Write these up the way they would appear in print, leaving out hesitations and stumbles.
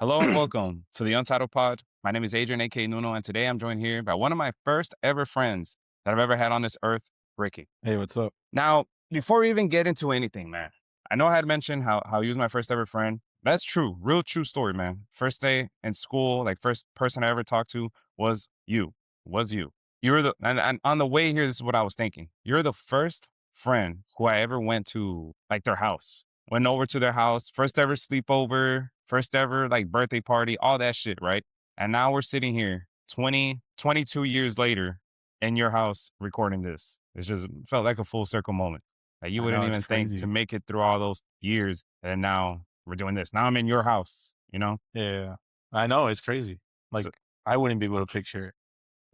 Hello and welcome to the Untitled Pod. My name is Adrian, aka Nuno, and today I'm joined here by one of my first ever friends that I've ever had on this earth, Ricky. Hey, what's up? Now, before we even get into anything, man, I know I had mentioned how he was my first ever friend. That's true, real true story, man. First day in school, like first person I ever talked to was you. Was you. You were and on the way here, this is what I was thinking. You're the first friend who I ever went to like their house. Went over to their house, first ever sleepover, first ever like birthday party, all that shit, right? And now we're sitting here 22 years later in your house recording this. It's just felt like a full circle moment. Like you I wouldn't know it's even think to crazy. make it through all those years, and now we're doing this. Now I'm in your house, you know? Yeah, I know it's crazy. Like So I wouldn't be able to picture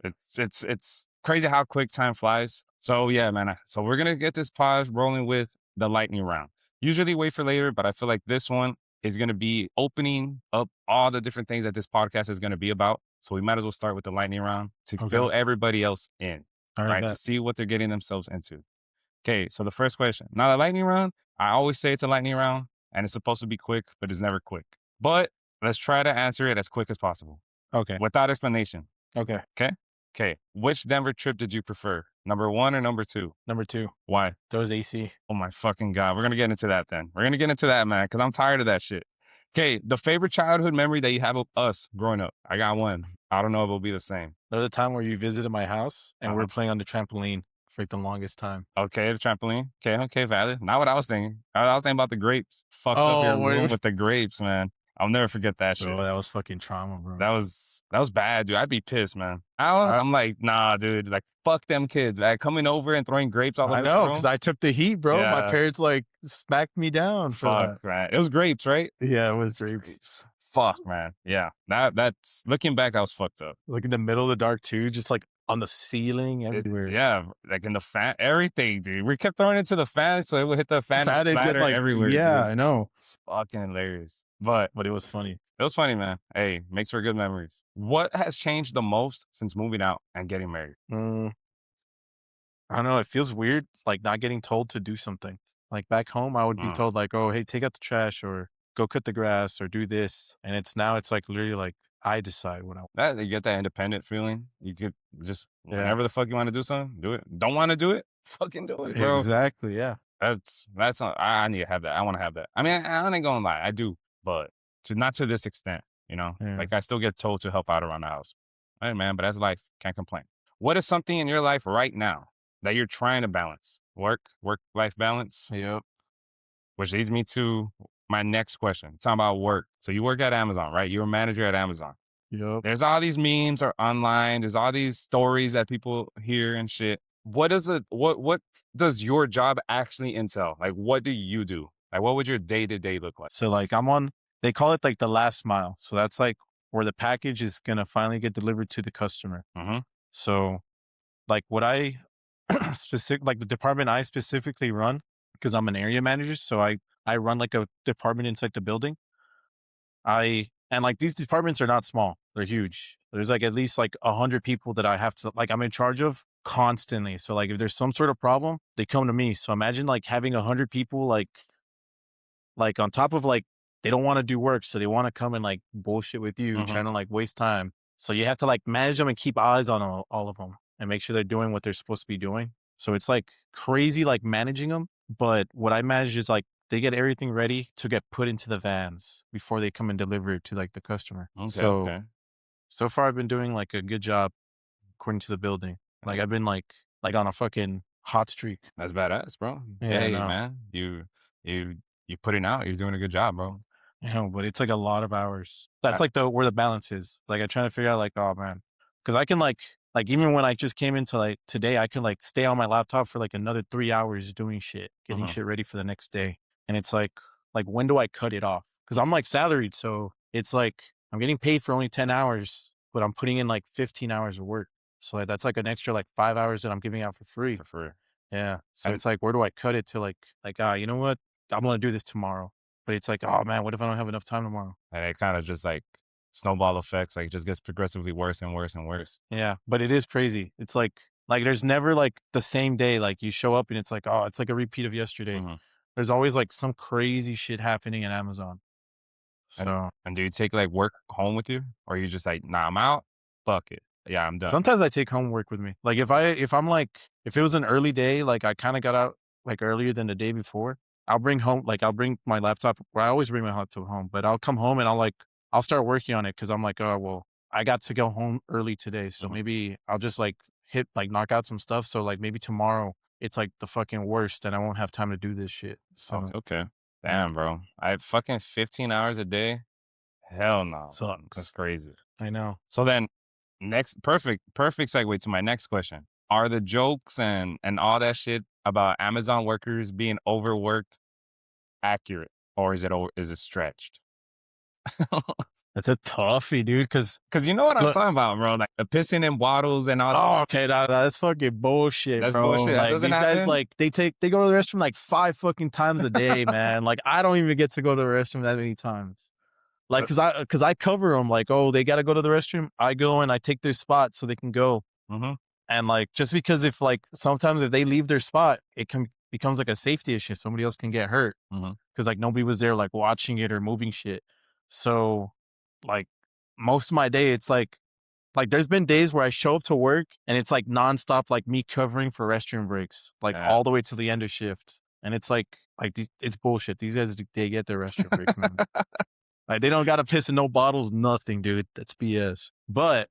it. it's crazy how quick time flies. So yeah, man. So we're gonna get this pod rolling with the lightning round. Usually wait for later, but I feel like this one is gonna be opening up all the different things that this podcast is gonna be about. So we might as well start with the lightning round to Okay. fill everybody else in, All right, right? To bet. see what they're getting themselves into. Okay, so the first question. Now the lightning round, I always say it's a lightning round and it's supposed to be quick, but it's never quick. But let's try to answer it as quick as possible Okay. without explanation. Okay. Okay? Okay. Which Denver trip did you prefer? Number one or number two? Number two, Why? there was AC. Oh my fucking God. We're gonna get into that then. We're gonna get into that, man, because I'm tired of that shit. Okay, the favorite childhood memory that you have of us growing up. I got one. I don't know if it'll be the same. There was a time where you visited my house and we Uh-huh. were playing on the trampoline for like the longest time. Okay, the trampoline. Okay, okay, valid. Not what I was thinking. I was thinking about the grapes. Fucked up your Oh, room wait. with the grapes, man. I'll never forget that shit. Bro, that was fucking trauma, bro. That was bad, dude. I'd be pissed, man. I I'm like, nah, dude. Like, fuck them kids. Like, coming over and throwing grapes all I over the know because room. I took the heat, bro. My Yeah, parents like smacked me down for fuck, that. man. It was grapes, right? Yeah, it was rapes. Grapes. Fuck, man. Yeah, that's looking back, that was fucked up. Like in the middle of the dark too, just like on the ceiling everywhere. Yeah, like in the fan, everything, dude. We kept throwing it to the fan, so it would hit the fan and That it get splatter like everywhere, yeah, dude. I know, It's fucking hilarious. But but it was funny. it was funny, man. Hey, makes for good memories. What has changed the most since moving out and getting married? Mm. I don't know, it feels weird, like, not getting told to do something. Like, back home, I would be Mm. told, like, "Oh, hey, take out the trash," or "Go cut the grass," or "Do this," and it's, like, literally, like, I decide what I want. That you get that independent feeling. You could just Yeah. whenever the fuck you want to do something, do it. Don't want to do it, fucking do it, bro. Exactly, yeah. That's not. I need to have that. I want to have that. I mean, I ain't gonna lie, I do, but to not to this extent. You know, Yeah. like I still get told to help out around the house. Hey, man, but that's life. Can't complain. What is something in your life right now that you're trying to balance? Work life balance. Yep, Which leads me to my next question. Talking about work. So you work at Amazon, right? You're a manager at Amazon. yep. There's all these memes are online. There's all these stories that people hear and shit. What does your job actually entail? Like what do you do? Like what would your day-to-day look like? So, like, they call it, like, the last mile. So that's, like, where the package is gonna finally get delivered to the customer. Hmm. So, like, what I like, the department I specifically run, because 'cause I'm an area manager, so I run, like, a department inside the building. Like, these departments are not small, they're huge. There's, like, at least, like, 100 people that I have to like, I'm in charge of constantly. So, like, if there's some sort of problem, they come to me. So imagine, like, having 100 people, like, on top of, like, they don't wanna do work, so they wanna come and, like, bullshit with you, Hmm. trying to, like, waste time. So you have to, like, manage them and keep eyes on all of them and make sure they're doing what they're supposed to be doing. So it's, like, crazy, like, managing them. But what I manage is, like, they get everything ready to get put into the vans before they come and deliver it to, like, the customer. Okay, So, okay. so far I've been doing, like, a good job according to the building. Like, I've been, like, on a fucking hot streak. That's badass, bro. Yeah, Hey, no. man, you you putting out. You're doing a good job, bro. You know, but it's like a lot of hours. That's I, like where the balance is. Like, I'm trying to figure out, like, oh man, because I can like even when I just came into like today, I can like stay on my laptop for like another 3 hours doing shit, getting mhm. shit ready for the next day. And it's like when do I cut it off? Because I'm like salaried, so it's like I'm getting paid for only 10 hours, but I'm putting in like 15 hours of work. So like, that's like an extra like 5 hours that I'm giving out for free. For free. Yeah. So And it's like, where do I cut it to you know what? I'm gonna do this tomorrow. But it's like, oh man, what if I don't have enough time tomorrow? and it kind of just like snowball effects, like it just gets progressively worse and worse and worse. Yeah. But it is crazy. It's like there's never like the same day. Like you show up and it's like, oh, it's like a repeat of yesterday. Mhm. There's always like some crazy shit happening in Amazon. And So and do you take, like, work home with you? Or you just like, "Nah, I'm out. Fuck it. Yeah, I'm done." sometimes I take homework with me. Like if I'm like if it was an early day, like I kind of got out like earlier than the day before, I'll bring my laptop. Well, I always bring my laptop home, but I'll come home and I'll start working on it because I'm like, oh well, I got to go home early today, so Mhm. maybe I'll just like knock out some stuff. So like maybe tomorrow it's like the fucking worst, and I won't have time to do this shit. Okay, So okay. yeah, Damn, bro. I fucking 15 hours a day? Hell no, man. That's sucks. crazy. I know. So then next perfect segue to my next question. Are the jokes and all that shit about Amazon workers being overworked accurate, or is it stretched? That's a toughie, dude. Because Because you know what I'm look, talking about, bro, like, the pissing in bottles and all oh, okay, that's fucking bullshit, that's bro. bullshit, that Like doesn't these guys, happen? like they go to the restroom like 5 fucking times a day, man. Like I don't even get to go to the restroom that many times. Like, So cause I cover them. Like, oh, they got to go to the restroom. I go and I take their spot so they can go. mhm, And like, just because if like sometimes if they leave their spot, it can becomes like a safety issue. Somebody else can get hurt mhm, because like nobody was there like watching it or moving shit. So, like most of my day, it's like there's been days where I show up to work and it's like nonstop, like me covering for restroom breaks, like yeah. all the way to the end of shift. And it's like it's bullshit. These guys, they get their restroom breaks, man. Like they don't got to piss in no bottles, nothing, dude. That's BS. But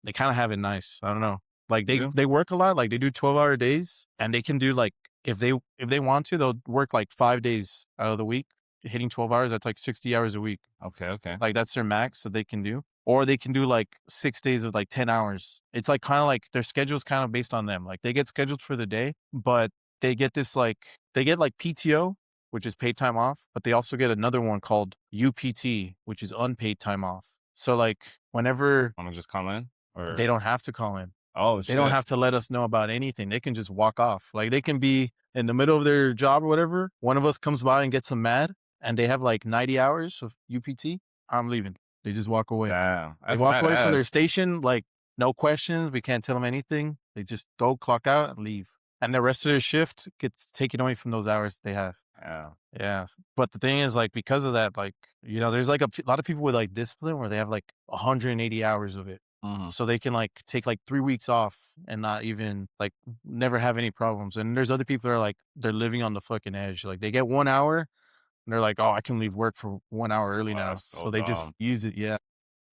they kind of have it nice. I don't know. Like You do? they work a lot. Like they do 12-hour days, and they can do like if they want to, they'll work like 5 days out of the week, hitting 12 hours. That's like 60 hours a week. Okay, okay. Like that's their max that they can do. Or they can do like 6 days of like 10 hours. It's like kind of like their schedule's kind of based on them. Like they get scheduled for the day, but they get this like they get like PTO, which is paid time off, but they also get another one called UPT, which is unpaid time off. So like whenever Wanna just call in? they Or don't have to call in. oh, They don't shit. have to let us know about anything. They can just walk off. Like they can be in the middle of their job or whatever. One of us comes by and gets them mad and they have like 90 hours of UPT. I'm leaving. They just walk away. Damn, They that's walk away from their badass. station, like no questions. We can't tell them anything. They just go clock out and leave. And the rest of their shift gets taken away from those hours they have. Yeah. Yeah. But the thing is, like, because of that, like, there's like lot of people with like discipline where they have like 180 hours of it. Mhm. So they can like take like 3 weeks off and not even like never have any problems. And there's other people that are like, they're living on the fucking edge. Like they get 1 hour and they're like, oh, I can leave work for 1 hour early Oh, that's now. so So they just dumb. use it. Yeah.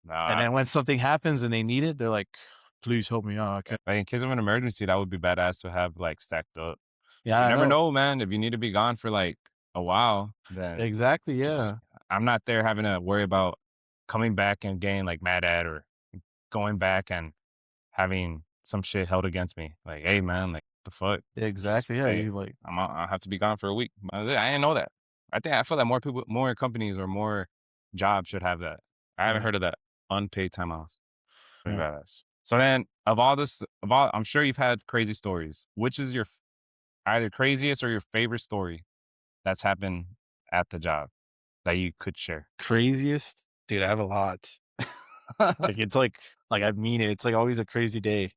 And Nah, then when something happens and they need it, they're like, please help me out. Okay. like, in case of an emergency, that would be badass to have, like, stacked up. 'Cause Yeah, you I never know. know, man. If you need to be gone for, like, a while, then Exactly. just Yeah. I'm not there having to worry about coming back and getting, like, mad at or going back and having some shit held against me. Like, "Hey, man, like, the fuck? Just Exactly. Yeah. hey, You like, I have to be gone for a week." I didn't know that. I feel that more companies or more jobs should have that. I haven't yeah. heard of that unpaid time off. Pretty Yeah. badass. So then, of all, I'm sure you've had crazy stories. Which is your either craziest or your favorite story that's happened at the job that you could share? Craziest? Dude, I have a lot. Like, it's like I mean it. It's like always a crazy day.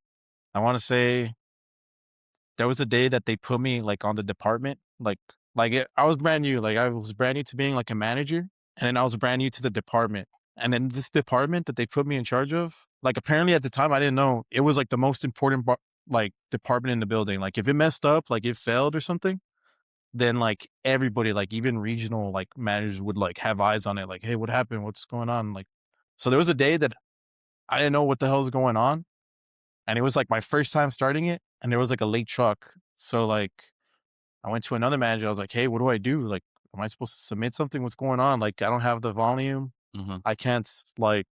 I want to say there was a day that they put me like on the department, I was brand new. Like I was brand new to being like a manager, and then I was brand new to the department. And then this department that they put me in charge of, like apparently at the time I didn't know it was like the most important like department in the building. Like if it messed up, like it failed or something, then like everybody, like even regional like managers would like have eyes on it. Like, hey, what happened? What's going on? Like, so there was a day that I didn't know what the hell was going on, and it was like my first time starting it, and there was like a late truck. So like I went to another manager. I was like, "Hey, what do I do? Like, am I supposed to submit something? What's going on? Like, I don't have the volume. Mhm. I can't like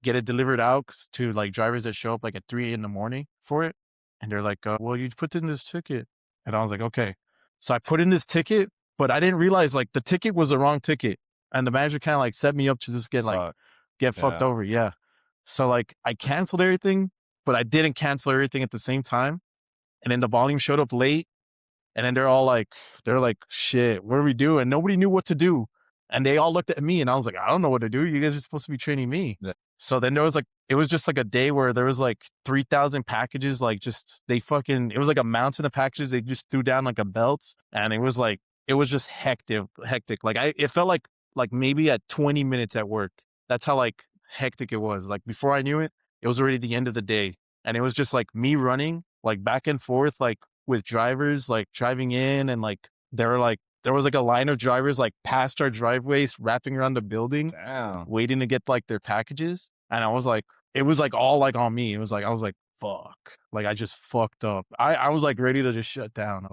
get it delivered out to like drivers that show up like at 3 in the morning for it." And they're like, "Well, you put in this ticket." And I was like, "Okay." So I put in this ticket, but I didn't realize like the ticket was the wrong ticket, and the manager kind of like set me up to just Fuck. get fucked Yeah. over. Yeah. So like I canceled everything, but I didn't cancel everything at the same time. And then the volume showed up late, and then they're like, "Shit, what do we do?" And nobody knew what to do. And they all looked at me and I was like, "I don't know what to do. You guys are supposed to be training me." The So then there was like it was just like a day where there was like 3,000 packages, like just it was like a mountain of packages they just threw down like a belt. And it was just hectic. Like it felt like like maybe at 20 minutes at work. That's how like hectic it was. Like before I knew it, it was already the end of the day. And it was just like me running like back and forth, like with drivers, like driving in and like there was like a line of drivers like past our driveways, wrapping around the building, Damn. waiting to get like their packages. And I was like, it was like all like on me. It was like, I was like, fuck. Like I just fucked up. I was like ready to just shut down.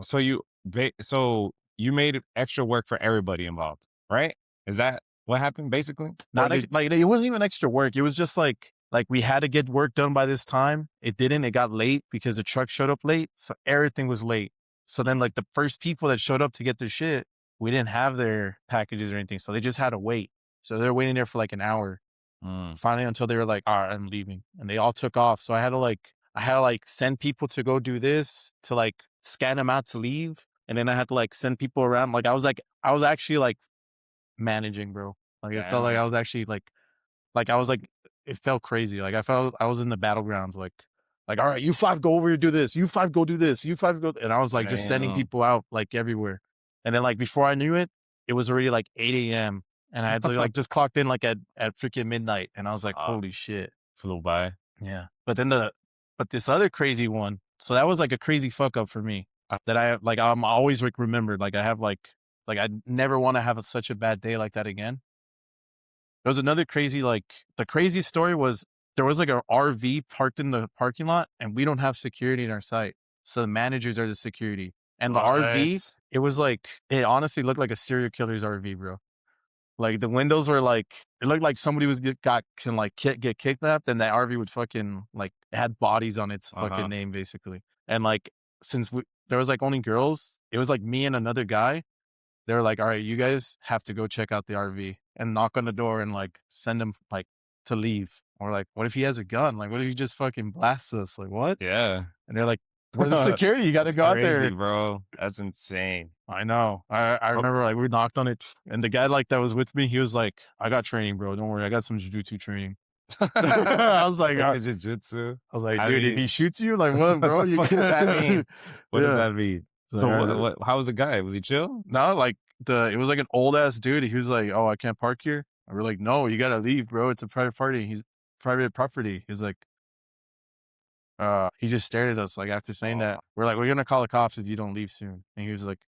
So you made extra work for everybody involved, right? Is that what happened basically? Or Not did like it wasn't even extra work. It was just like we had to get work done by this time. It didn't. It got late because the truck showed up late. So everything was late. So then like the first people that showed up to get their shit, we didn't have their packages or anything. So they just had to wait. So they're waiting there for like an hour. Mm, Finally until they were like, all right, I'm leaving. And they all took off. So I had to like send people to go do this, to like scan them out to leave. And then I had to like send people around. Like I was actually like managing, bro. Like it felt like I damn. was actually like I was like it felt crazy. Like I felt I was in the battlegrounds, like, all right, you five go over here, do this, you five go do this, you five go, and I was like just sending Damn. people out like everywhere. And then like before I knew it, it was already like 8 a.m. and I had to like just clocked in like at freaking midnight. And I was like, Uh, holy shit. flew by. Yeah. But this other crazy one. So that was like a crazy fuck up for me Uh, that I like I'm always like remembered. Like I have like I never want to have such a bad day like that again. There was another crazy, like the craziest story was there was like a RV parked in the parking lot and we don't have security in our site. So the managers are the security. And the RV, what? it was like, it honestly looked like a serial killer's RV, bro. Like the windows were like, it looked like somebody was can like get kidnapped and that RV would fucking like, it had bodies on its fucking Uh-huh. name basically. And like, there was like only girls, it was like me and another guy. They were like, "All right, you guys have to go check out the RV and knock on the door and like send him like to leave." Or like, "What if he has a gun? Like, what if he just fucking blasts us? Like, what?" Yeah. And they're like, "Well, the security, you got to That's go out crazy, there." bro. That's insane. I know. I Oh, remember like we knocked on it, and the guy like that was with me. He was like, "I got training, bro. Don't worry. I got some jujitsu training." I was like, Like jujitsu. I was like, I dude, if mean, he shoots you, like, what, what bro? the You fuck does that can mean? What does yeah. that mean? It's like, So all what right. what how was the guy? Was he chill? No, like it was like an old ass dude. He was like, "Oh, I can't park here." And we're like, "No, you gotta leave, bro. It's a private party." He's private property. He's like, he just stared at us like after saying Oh, that. We're like, "We're gonna call the cops if you don't leave soon." And he was like,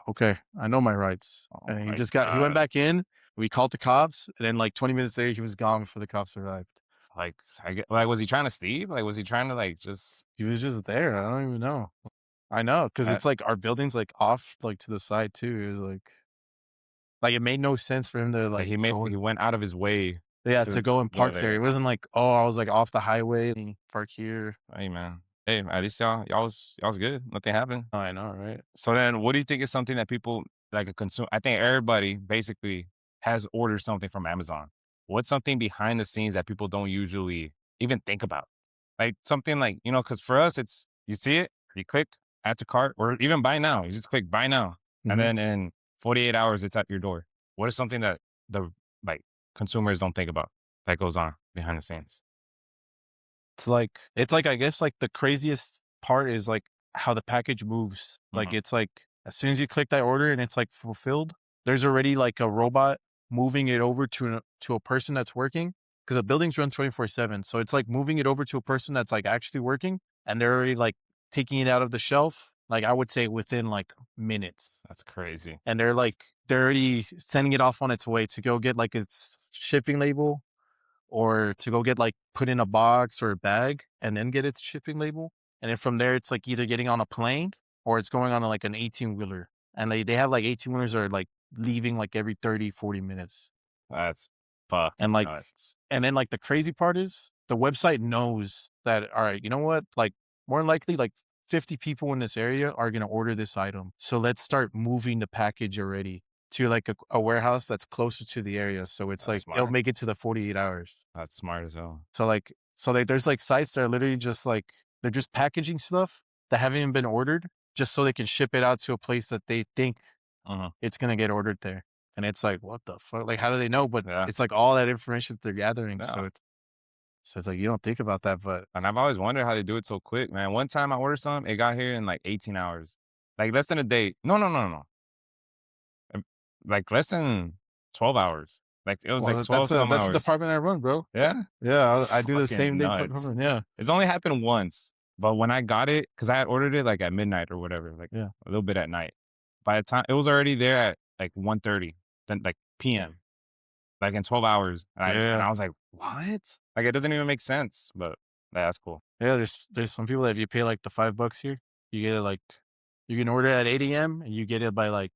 "Okay, I know my rights." oh And my he went god. back in. We called the cops, and then like 20 minutes later, he was gone before the cops arrived. Like like was he trying to steal? Like was he trying to like just He was just there. I don't even know. I know because uh, it's like our building's like off like to the side too. It was like it made no sense for him to like like go. he went out of his way Yeah, to to go and go park there. there. It wasn't like, oh, I was like off the highway and park here. Hey man. Hey, at least y'all was good. Nothing happened. I know, right? So then what do you think is something that people like a consume I think everybody basically has ordered something from Amazon. What's something behind the scenes that people don't usually even think about? Like something like, because for us it's you see it, you click add to cart or even buy now. You just click buy now. And Mhm. then in 48 hours it's at your door. What is something that the like consumers don't think about that goes on behind the scenes? It's like I guess like the craziest part is like how the package moves. Like Mhm. it's like as soon as you click that order and it's like fulfilled, there's already like a robot moving it over to a person that's working because the buildings run 24/7. So it's like moving it over to a person that's like actually working and they're already like taking it out of the shelf. Like I would say within like minutes. That's crazy. And they're already sending it off on its way to go get like its shipping label or to go get like put in a box or a bag and then get its shipping label. And then from there, it's like either getting on a plane or it's going on like an 18 wheeler. And they have like 18 wheelers are like leaving like every 30, 40 minutes. That's fucking And like, nuts. and then like the crazy part is the website knows that, all right, you know what? Like more than likely, like 50 people in this area are going to order this item. So let's start moving the package already to like a warehouse that's closer to the area. So it's That's like, it'll smart. make it to the 48 hours. That's smart as hell. There's like sites that are literally just like, they're just packaging stuff that haven't even been ordered just so they can ship it out to a place that they think Mhm. it's going to get ordered there. And it's like, what the fuck? Like, how do they know? But Yeah. it's like all that information that they're gathering. Yeah. So it's like you don't think about that, but And I've always wondered how they do it so quick, man. One time I ordered something, it got here in like 18 hours. Like less than a day. No, no, no, no, no. like less than 12 hours. Like it was like Well, 12 some that's the hours. department I run, bro. Yeah. It's Yeah, I do the fucking same day nuts. department. Yeah, It's only happened once, but when I got it, because I had ordered it like at midnight or whatever, like yeah, a little bit at night. By the time it was already there at like 1:30, then like PM, like in 12 hours. And yeah, I was like, what? Like it doesn't even make sense. But yeah, that's cool. yeah. There's some people that if you pay like the $5 here, you get it like you can order it at 8 a.m. and you get it by like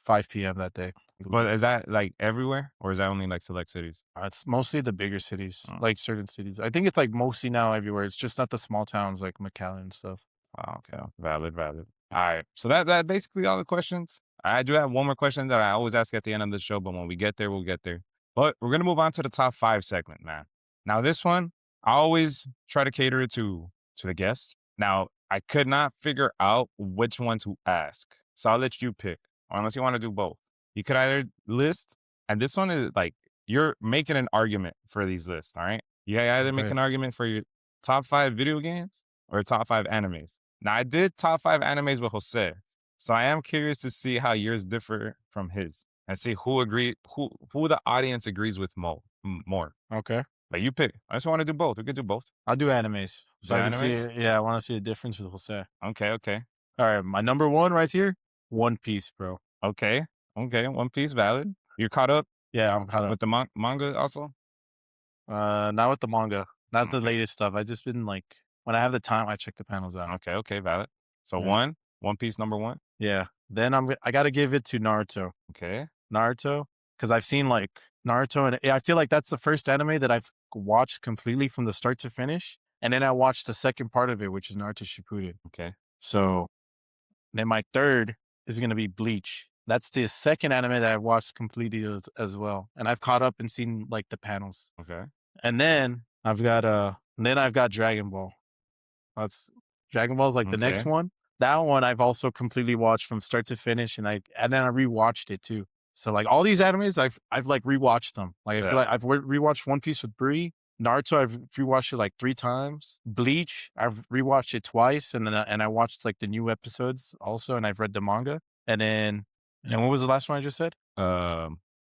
5 p.m. that day. But is that like everywhere or is that only like select cities? It's mostly the bigger cities, Oh, like certain cities. I think it's like mostly now everywhere. It's just not the small towns like McAllen and stuff. wow, okay. Valid, valid. All right. So that basically all the questions. I do have one more question that I always ask at the end of the show, but when we get there, we'll get there. But we're gonna move on to the top five segment, man. Now this one, I always try to cater it to the guest. Now I could not figure out which one to ask, so I'll let you pick, or unless you want to do both. You could either list, and this one is like you're making an argument for these lists. All right, you either make Okay. an argument for your top five video games or top five animes. Now I did top five animes with Jose, so I am curious to see how yours differ from his and see who the audience agrees with more. Okay. But you pick. I just want to do both. We could do both. I'll do animes Do so I can see. animes? Yeah, I want to see the difference with Jose. Okay, okay. All right, my number one right here, One Piece, bro. Okay. Okay. One Piece valid. You're caught up Yeah, I'm caught up. with the manga also? Not with the manga, not the Okay. latest stuff. I just been like when I have the time, I check the panels out. Okay, okay, valid. So Yeah, One Piece number one. yeah. Then I gotta give it to Naruto. Okay. Naruto, because I've seen like Naruto, and yeah, I feel like that's the first anime that I've watched completely from the start to finish, and then I watched the second part of it, which is Naruto Shippuden. Okay. So then my third is gonna be Bleach. That's the second anime that I've watched completely as well, and I've caught up and seen like the panels. Okay. And then I've got Dragon Ball. That's Dragon Ball is like the next Okay. one. That one I've also completely watched from start to finish, and then I rewatched it too. So like all these animes, I've like rewatched them. Like I feel Yeah. like I've rewatched One Piece with Brie. Naruto, I've rewatched it like 3 times. Bleach, I've rewatched it twice, and then I watched like the new episodes also, and I've read the manga. And then what was the last one I just said? Oh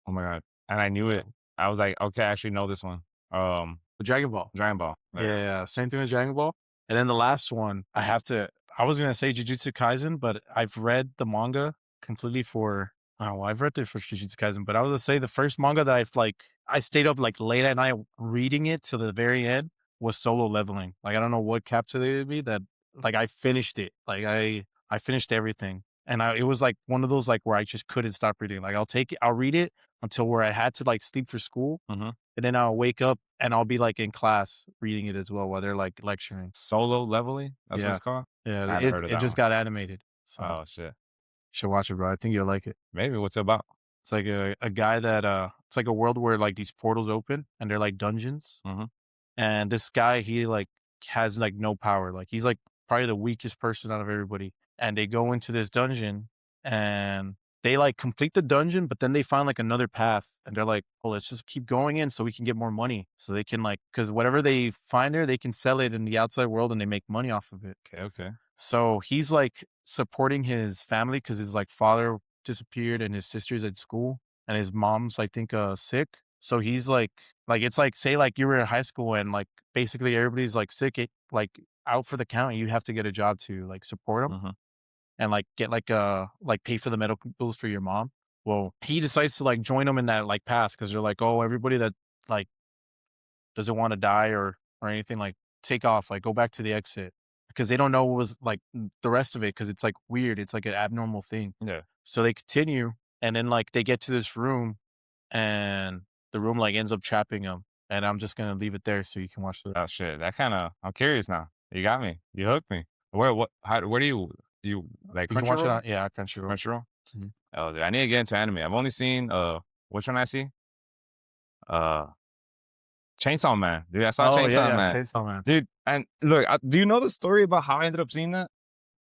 my god. And I knew it. I was like, okay, I actually know this one. Um Dragon Ball. Dragon Ball. Yeah, There. yeah, yeah, same thing with Dragon Ball. And then the last one, I was gonna say Jujutsu Kaisen, but I've read the manga completely for oh, well, I've read it for Jujutsu Kaisen, but I was gonna say the first manga that I stayed up like late at night reading it to the very end was Solo Leveling. Like I don't know what captivated me that like I finished it. Like I finished everything. And it was like one of those like where I just couldn't stop reading. Like I'll read it until where I had to like sleep for school, Mhm. and then I'll wake up and I'll be, like, in class reading it as well while they're, like, lecturing. Solo Leveling? That's what Yeah. it's called? Yeah, I hadn't heard of it that just one. got animated, so you Oh shit. should watch it, bro. I think you'll like it. Maybe what's it about? It's like a guy that, it's like a world where, like, these portals open and they're like dungeons, Mhm. and this guy, he, like, has, like, no power, like, he's, like, probably the weakest person out of everybody, and they go into this dungeon, and they, like, complete the dungeon, but then they find, like, another path, and they're like, "Oh, let's just keep going in so we can get more money." So they can, like, because whatever they find there, they can sell it in the outside world, and they make money off of it. Okay, okay. So he's, like, supporting his family because his, like, father disappeared and his sister's at school, and his mom's, I think, sick. So he's, it's like, say, like, you were in high school and, like, basically everybody's, like, sick, like, out for the count, and you have to get a job to, like, support them Mhm. and, like, get, like, pay for the medical bills for your mom. Well, he decides to, like, join them in that, like, path because 'cause they're like, "Oh, everybody that, like, doesn't wanna die or anything, like, take off, like, go back to the exit," because they don't know what was, like, the rest of it because it's, like, weird, it's, like, an abnormal thing. Yeah. So they continue, and then, like, they get to this room, and the room, like, ends up trapping them. And I'm just gonna leave it there so you can watch the Oh shit. That kinda I'm curious now. You got me. You hooked me. Where do you like you can watch it Crunchyroll? on yeah, Crunchyroll. Crunchyroll? Mhm. Oh, dude, I need to get into anime. I've only seen which one I see? Uh Chainsaw Man. Dude, I saw Oh, yeah, Chainsaw yeah, Man. Chainsaw Man. Dude, and look, do you know the story about how I ended up seeing that?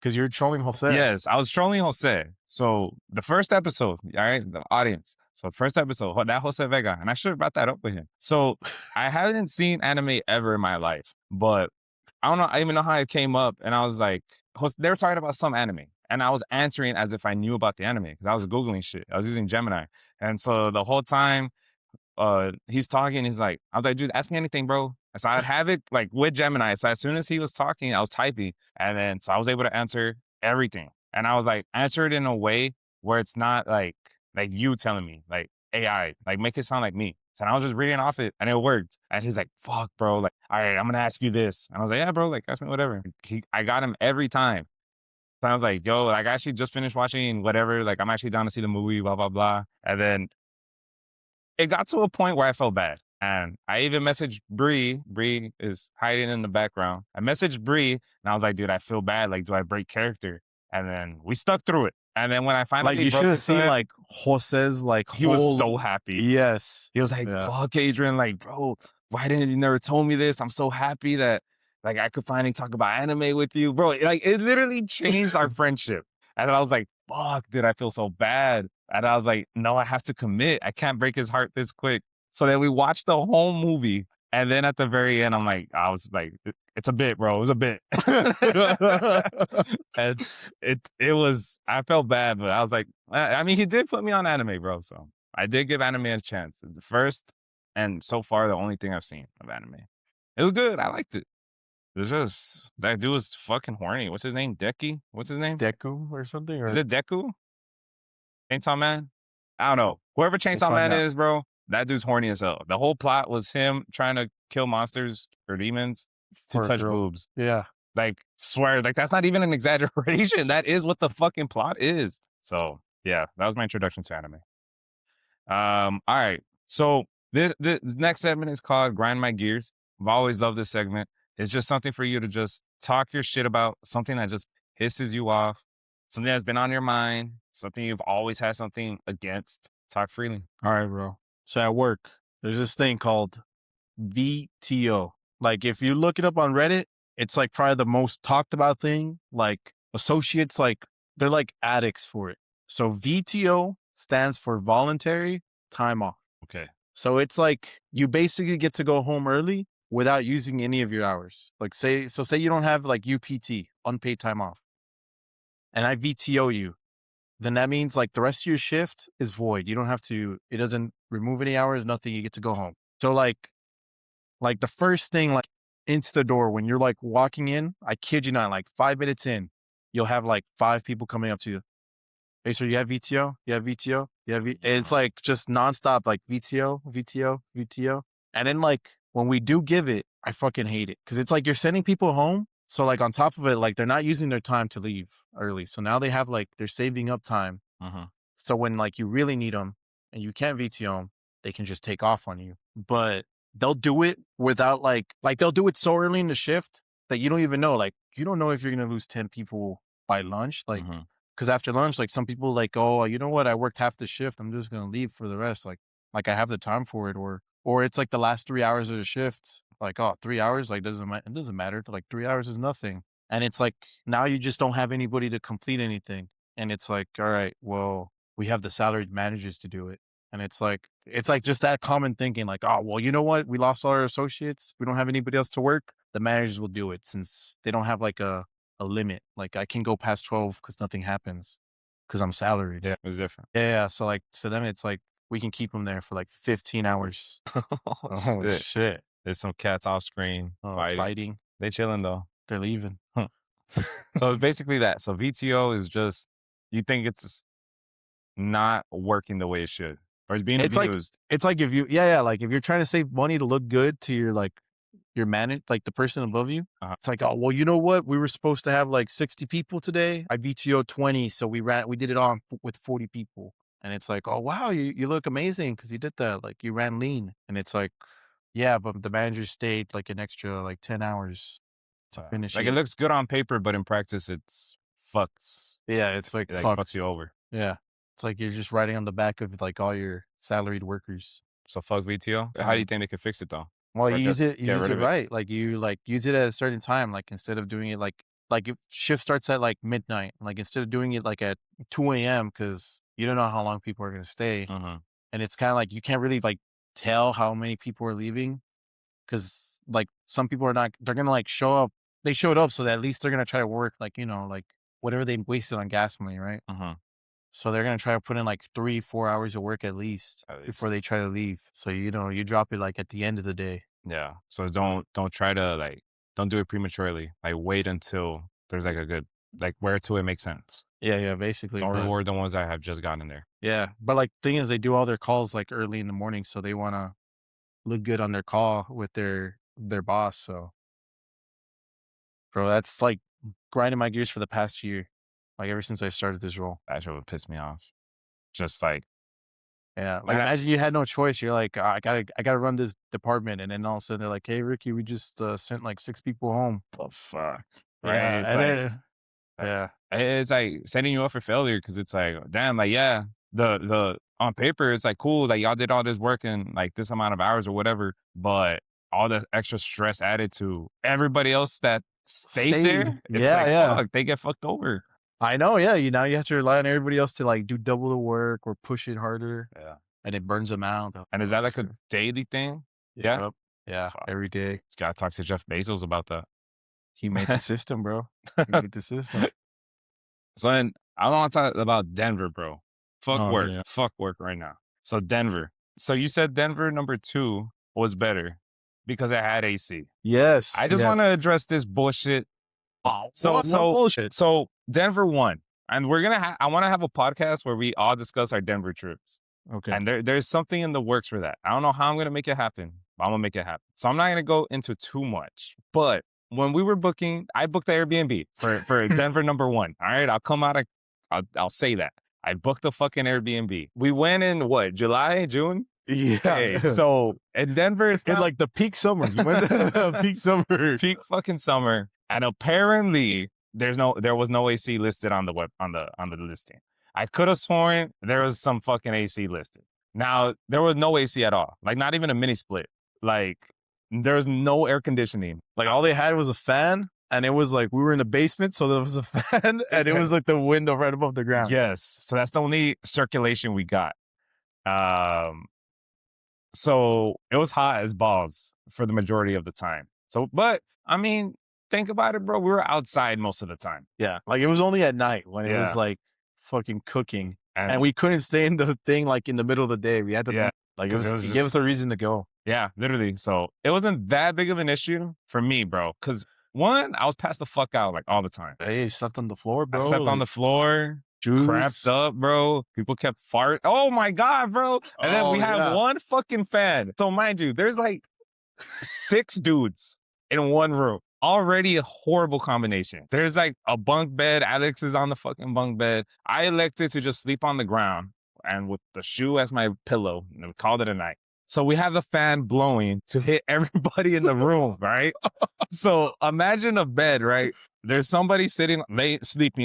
Because 'Cause you're trolling Jose. Yes, I was trolling Jose. So the first episode, all right, the audience. So first episode, that Jose Vega, and I should have brought that up with him. So I haven't seen anime ever in my life, but I don't know. I even know how it came up, and I was like, they were talking about some anime, and I was answering as if I knew about the anime because I was Googling shit. I was using Gemini. And so the whole time he's talking, he's like, I was like, dude, ask me anything, bro. So I'd have it like with Gemini. So as soon as he was talking, I was typing. And then so I was able to answer everything. And I was like, answer it in a way where it's not like you telling me, like AI, like make it sound like me. So I was just reading off it and it worked. And he's like, fuck, bro. Like, all right, I'm gonna ask you this. And I was like, yeah, bro, like ask me whatever. I got him every time. So I was like, yo, like I actually just finished watching whatever. Like I'm actually down to see the movie, blah, blah, blah. And then it got to a point where I felt bad. And I even messaged Bree. Bree is hiding in the background. I messaged Bree and I was like, dude, I feel bad. Like, do I break character? And then we stuck through it. And then when I Like, finally you should broke have it to seen, him, like, Jose's, like, he was whole. so happy. Yes. He was like, Yeah. fuck, Adrian, like, bro, why didn't you never told me this? I'm so happy that like I could finally talk about anime with you. Bro, like it literally changed our friendship. And I was like, fuck, dude, I feel so bad. And I was like, no, I have to commit. I can't break his heart this quick. So then we watched the whole movie. And then at the very end, I was like, it's a bit, bro. It was a bit. And it was, I felt bad, but I was like, I mean, he did put me on anime, bro. So I did give anime a chance. The first and so far the only thing I've seen of anime. It was good. I liked it. It's just that dude was fucking horny. What's his name? Deki? What's his name? Deku or something, Is or it Deku? Chainsaw Man? I don't know. Whoever we'll Chainsaw find Man out is, bro, that dude's horny as hell. The whole plot was him trying to kill monsters or demons to for a touch girl. boobs. Yeah. Like, swear, like that's not even an exaggeration. That is what the fucking plot is. So yeah, that was my introduction to anime. All right. So this next segment is called Grind My Gears. I've always loved this segment. It's just something for you to just talk your shit about, something that just pisses you off, something that's been on your mind, something you've always had something against. Talk freely. All right, bro. So at work, there's this thing called VTO. Like, if you look it up on Reddit, it's like probably the most talked about thing. Like, associates, like, they're like addicts for it. So VTO stands for voluntary time off. Okay. So it's like you basically get to go home early without using any of your hours. Like, say you don't have like UPT, unpaid time off, and I VTO you, then that means like the rest of your shift is void. You don't have to, it doesn't remove any hours, nothing. You get to go home. So like the first thing, like into the door when you're like walking in, I kid you not, like 5 minutes in, you'll have like 5 people coming up to you. Hey, sir, you have VTO? You have VTO? You have and it's like just nonstop, like VTO, VTO, VTO. And then like when we do give it, I fucking hate it because it's like you're sending people home. So like on top of it, like they're not using their time to leave early. So now they have like they're saving up time. Uh-huh. So when like you really need them and you can't VTO them, they can just take off on you. But they'll do it without like they'll do it so early in the shift that you don't even know. Like you don't know if you're gonna lose 10 people by lunch. Like Uh-huh. because after lunch, like some people like, oh, you know what? I worked half the shift. I'm just gonna leave for the rest. Like I have the time for it, or it's like the last 3 hours of the shift. Like, oh, 3 hours, like it doesn't matter. Like 3 hours is nothing. And it's like now you just don't have anybody to complete anything. And it's like, all right, well, we have the salaried managers to do it. And it's like just that common thinking, like, oh, well, you know what? We lost all our associates. We don't have anybody else to work. The managers will do it since they don't have like a limit. Like I can go past 12 because nothing happens because I'm salaried. Yeah, it's different. Yeah, yeah. So like to them, it's like we can keep them there for like 15 hours. Oh, Oh shit. shit. There's some cats off screen Oh, fighting. fighting. They chilling though. They're leaving. Huh. So it's basically that. So VTO is just you think it's not working the way it should, or it's being It's like abused. it's like if you yeah, yeah, like if you're trying to save money to look good to your like your manage like the person above you, Uh-huh. it's like, oh well, you know what? We were supposed to have like 60 people today. I VTO 20, so we did it on with 40 people. And it's like, oh wow, you look amazing because you did that. Like you ran lean. And it's like, yeah, but the manager stayed like an extra like 10 hours to finish Like it it. looks good on paper, but in practice, it's fucks. Yeah, it's like It like fuck. fucks you over. Yeah. It's like you're just riding on the back of like all your salaried workers. So fuck VTO. How do you think they could fix it though? Well, Or just you get use rid it of it? right. Like use it at a certain time. Like instead of doing it like if shift starts at like midnight, like instead of doing it like at 2 a.m. because you don't know how long people are gonna stay. Uh-huh. And it's kind of like you can't really like tell how many people are leaving because like some people are not they're gonna like show up. They showed up, so that at least they're gonna try to work like, you know, like whatever they wasted on gas money, right? Mhm. So they're gonna try to put in like 3, 4 hours of work at least At before least. they try to leave. So you drop it like at the end of the day. Yeah. So Right. don't try to like don't do it prematurely. Like wait until there's like a good like where to it makes sense. Yeah, yeah, basically. Don't But reward the ones that have just gotten in there. yeah, but like thing is, they do all their calls like early in the morning, so they wanna look good on their call with their boss. So, bro, that's like grinding my gears for the past year, like ever since I started this role. That shit would piss me off. Just like Yeah, like man, imagine you had no choice. You're like, I gotta run this department, and then all of a sudden they're like, hey, Ricky, we just sent like 6 people home. the fuck. Right? Yeah, It's and like then uh, yeah, it's like setting you up for failure because it's like, damn, like yeah, the on paper it's like cool, like y'all did all this work in like this amount of hours or whatever, but all the extra stress added to everybody else that stayed stayed. there, it's Yeah, like yeah. fuck, they get fucked over. I know. Yeah, now you have to rely on everybody else to like do double the work or push it harder, Yeah. and it burns them out. And is Oh, that like a shit. daily thing? Yeah. Yep. Yeah, Fuck. every day. Just gotta talk to Jeff Bezos about He made the that. system, bro. He made the system. So then I want to talk about Denver, bro. Fuck Oh work. yeah. Fuck work right now. So Denver. So you said Denver number 2 was better because it had AC. Yes, I just want to yes. address this bullshit. Oh, So what so bullshit. so Denver won. And we're gonna I want to have a podcast where we all discuss our Denver trips. Okay. And there's something in the works for that. I don't know how I'm gonna make it happen, but I'm gonna make it happen. So I'm not gonna go into too much. But when we were booking, I booked the Airbnb for Denver number 1. All right, I'll come out. I'll say that I booked the fucking Airbnb. We went in what July, June. Okay, Yeah. so in Denver, it's In not like the peak summer. You went peak summer. peak fucking summer, and apparently there was no AC listed on the web on the listing. I could have sworn there was some fucking AC listed. Now there was no AC at all, like not even a mini split. Like there was no air conditioning. Like all they had was a fan, and it was like we were in the basement, so there was a fan, and it was like the window right above the ground. Yes, so that's the only circulation we got. Um, so it was hot as balls for the majority of the time. So, but I mean, think about it, bro. We were outside most of the time. Yeah, like it was only at night when it was Yeah. like fucking cooking, and And we couldn't stay in the thing like in the middle of the day. We had to yeah, like because it was it gave just us a reason to go. yeah, literally. So it wasn't that big of an issue for me, bro. Because one, I was passed the fuck out like all the time. Hey, slept on the floor, I bro. slept on Like the floor, cramped juice. up, bro. People kept fart. Oh my god, bro. And then we Oh have yeah. one fucking fan. So mind you, there's like 6 dudes in one room. Already a horrible combination. There's like a bunk bed. Alex is on the fucking bunk bed. I elected to just sleep on the ground and with the shoe as my pillow, and we called it a night. So we have the fan blowing to hit everybody in the room, right? So imagine a bed, right? There's somebody sleeping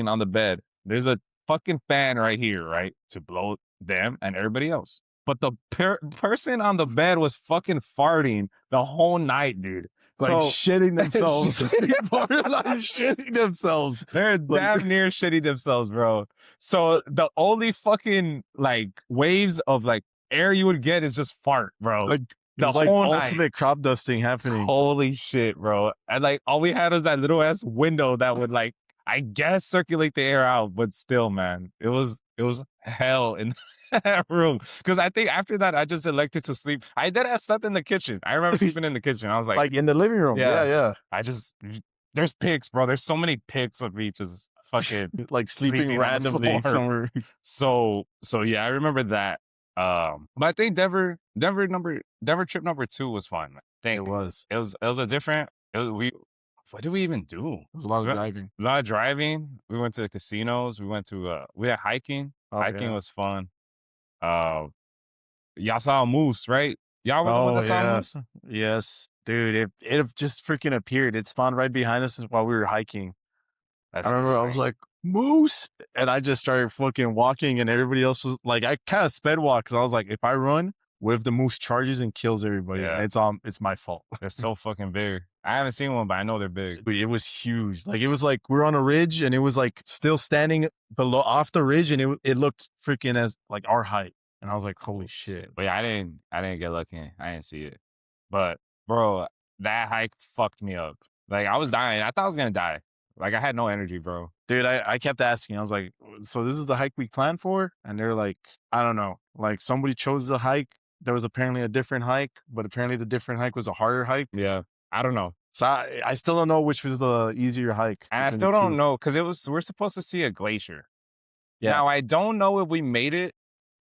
on the bed. There's a fucking fan right here, right? To blow them and everybody else. But the person on the bed was fucking farting the whole night, dude. Like So shitting themselves. Borderline shitting themselves. they're Like damn near shitting themselves, bro. So the only fucking like waves of like air you would get is just fart, bro. like it The was like whole night. ultimate crop dusting happening. Holy shit, bro. And like all we had was that little ass window that would like I guess circulate the air out, but still, man, it was hell in that room. Cause I think after that I just elected to sleep. I slept in the kitchen. I remember sleeping in the kitchen. I was like, Like in the living room. yeah, Yeah, yeah. I just there's pics, bro. There's so many pics of me just fucking Like sleeping sleeping on the randomly floor. somewhere. So yeah, I remember that. But I think Denver trip number 2 was fun. I It think was. it was a different. We what did we even do? It was a lot of We- driving. A lot of driving. We went to the casinos. We went to we had hiking. Oh, Hiking yeah. was fun. Uh, y'all saw a moose, right? Y'all were the ones Oh that saw a yes. moose. Yes. Dude, it just freaking appeared. It spawned right behind us while we were hiking. I That's remember I was insane. like, moose. And I just started fucking walking, and everybody else was like, I kind of sped walk because I was like, if I run, what if the moose charges and kills everybody? Yeah. And it's my fault. They're so fucking big. I haven't seen one, but I know they're big. But it was huge. Like it was like we were on a ridge, and it was like still standing below off the ridge, and it looked freaking as like our height. And I was like, holy shit. But yeah, I didn't get lucky. I didn't see it. But bro, that hike fucked me up. Like I was dying. I thought I was gonna die. Like, I had no energy, bro. Dude, I kept asking. I was like, "So this is the hike we planned for?" And they're like, "I don't know. Like somebody chose the hike. There was apparently a different hike, but apparently the different hike was a harder hike. Yeah. I don't know. So I still don't know which was the easier hike And I between the still don't two." know because we're supposed to see a glacier. Yeah. Now, I don't know if we made it.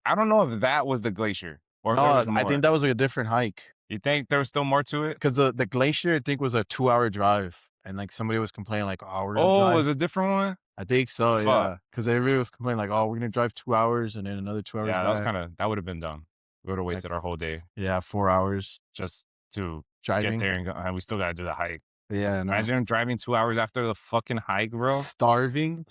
I don't know if that was the glacier or if there No, was I more. think that was like a different hike You think there was still more to it? because the glacier I think was a 2-hour drive, and like somebody was complaining like, "Oh, we're gonna Oh, it was drive." a different one? I think so, Fuck. yeah. Because everybody was complaining like, "Oh, we're gonna drive 2 hours and then another 2 hours Yeah, that was back." kinda that would have been dumb. We would have Like, wasted our whole day yeah, 4 hours just to get driving. there and go and we still gotta do the hike. Yeah, no. Imagine driving 2 hours after the fucking hike, bro. Starving.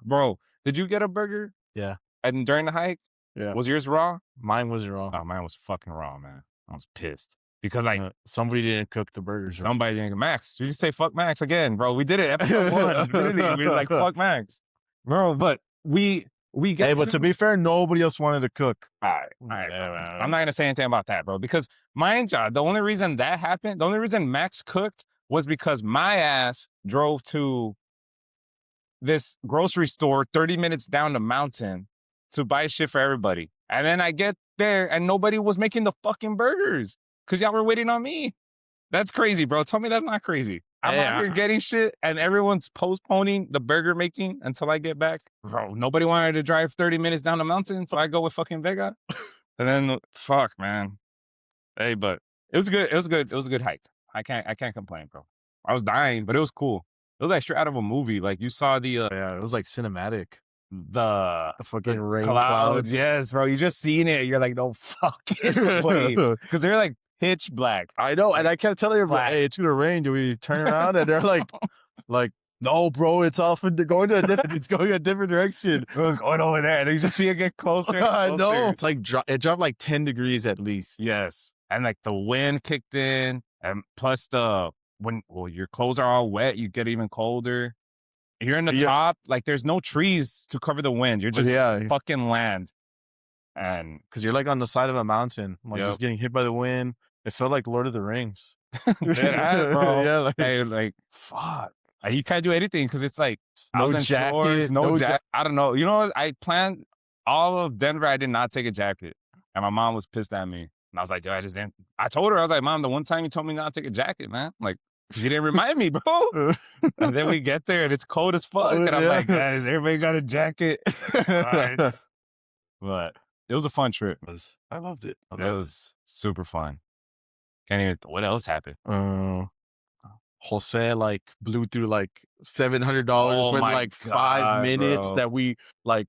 Bro, did you get a burger? Yeah, And during the hike, yeah. was yours raw? Mine was raw. Oh, mine was fucking raw, man. I was pissed because, like, Somebody didn't cook the burgers right. somebody didn't Max, you can say fuck Max again, bro. We did it, episode 1. Literally, we were like, "Fuck Max." Bro, but we Hey, get but to be fair, nobody else wanted to cook. alright, Yeah, bro. man. I'm not gonna say anything about that, bro, because mind you, the only reason that happened, the only reason Max cooked was because my ass drove to this grocery store 30 minutes down the mountain to buy shit for everybody. And then I get there and nobody was making the fucking burgers because y'all were waiting on me. That's crazy, bro. Tell me that's not crazy. I'm Hey, out here getting shit and everyone's postponing the burger making until I get back. Bro, nobody wanted to drive 30 minutes down the mountain, so I go with fucking Vega. And then fuck, man. Hey, but it was good. It was good. It was a good hike. I can't complain, bro. I was dying, but it was cool. It was like straight out of a movie. Like you saw yeah, it was like cinematic. the The fucking rain clouds. clouds. Yes, bro. You just seen it. You're like, no fucking way. Because they're like pitch black. I know, and I kept telling everybody, Black. "Hey, it's gonna rain. Do we turn around?" And they're like, "No, bro, it's off. Going to a different. It's going a different direction." It was going over there. And then you just see it get closer. And I closer. know. It's like it dropped like 10 degrees at least. Yes. And like the wind kicked in. And plus your clothes are all wet, you get even colder. You're in the Yeah. top, like there's no trees to cover the wind. You're just Yeah. fucking land. And Because you're like on the side of a mountain, like Yep. just getting hit by the wind. It felt like Lord of the Rings. dead ass, bro. Yeah, like, Hey, like fuck. you can't do anything because it's like I No was in jacket, shorts, no no ja- jacket. I don't know. You know what? I planned all of Denver. I did not take a jacket, and my mom was pissed at me. And I was like, dude, I just didn't. I told her, I was like, Mom, the one time you told me not to take a jacket, man. Like, she didn't remind me, bro. And then we get there and it's cold as fuck. And I'm like, guys, everybody got a jacket? All right. But it was a fun trip. I loved it. It was super fun. Can't even, what else happened? Jose like blew through like $700 Oh with my like God, 5 minutes bro. that we like.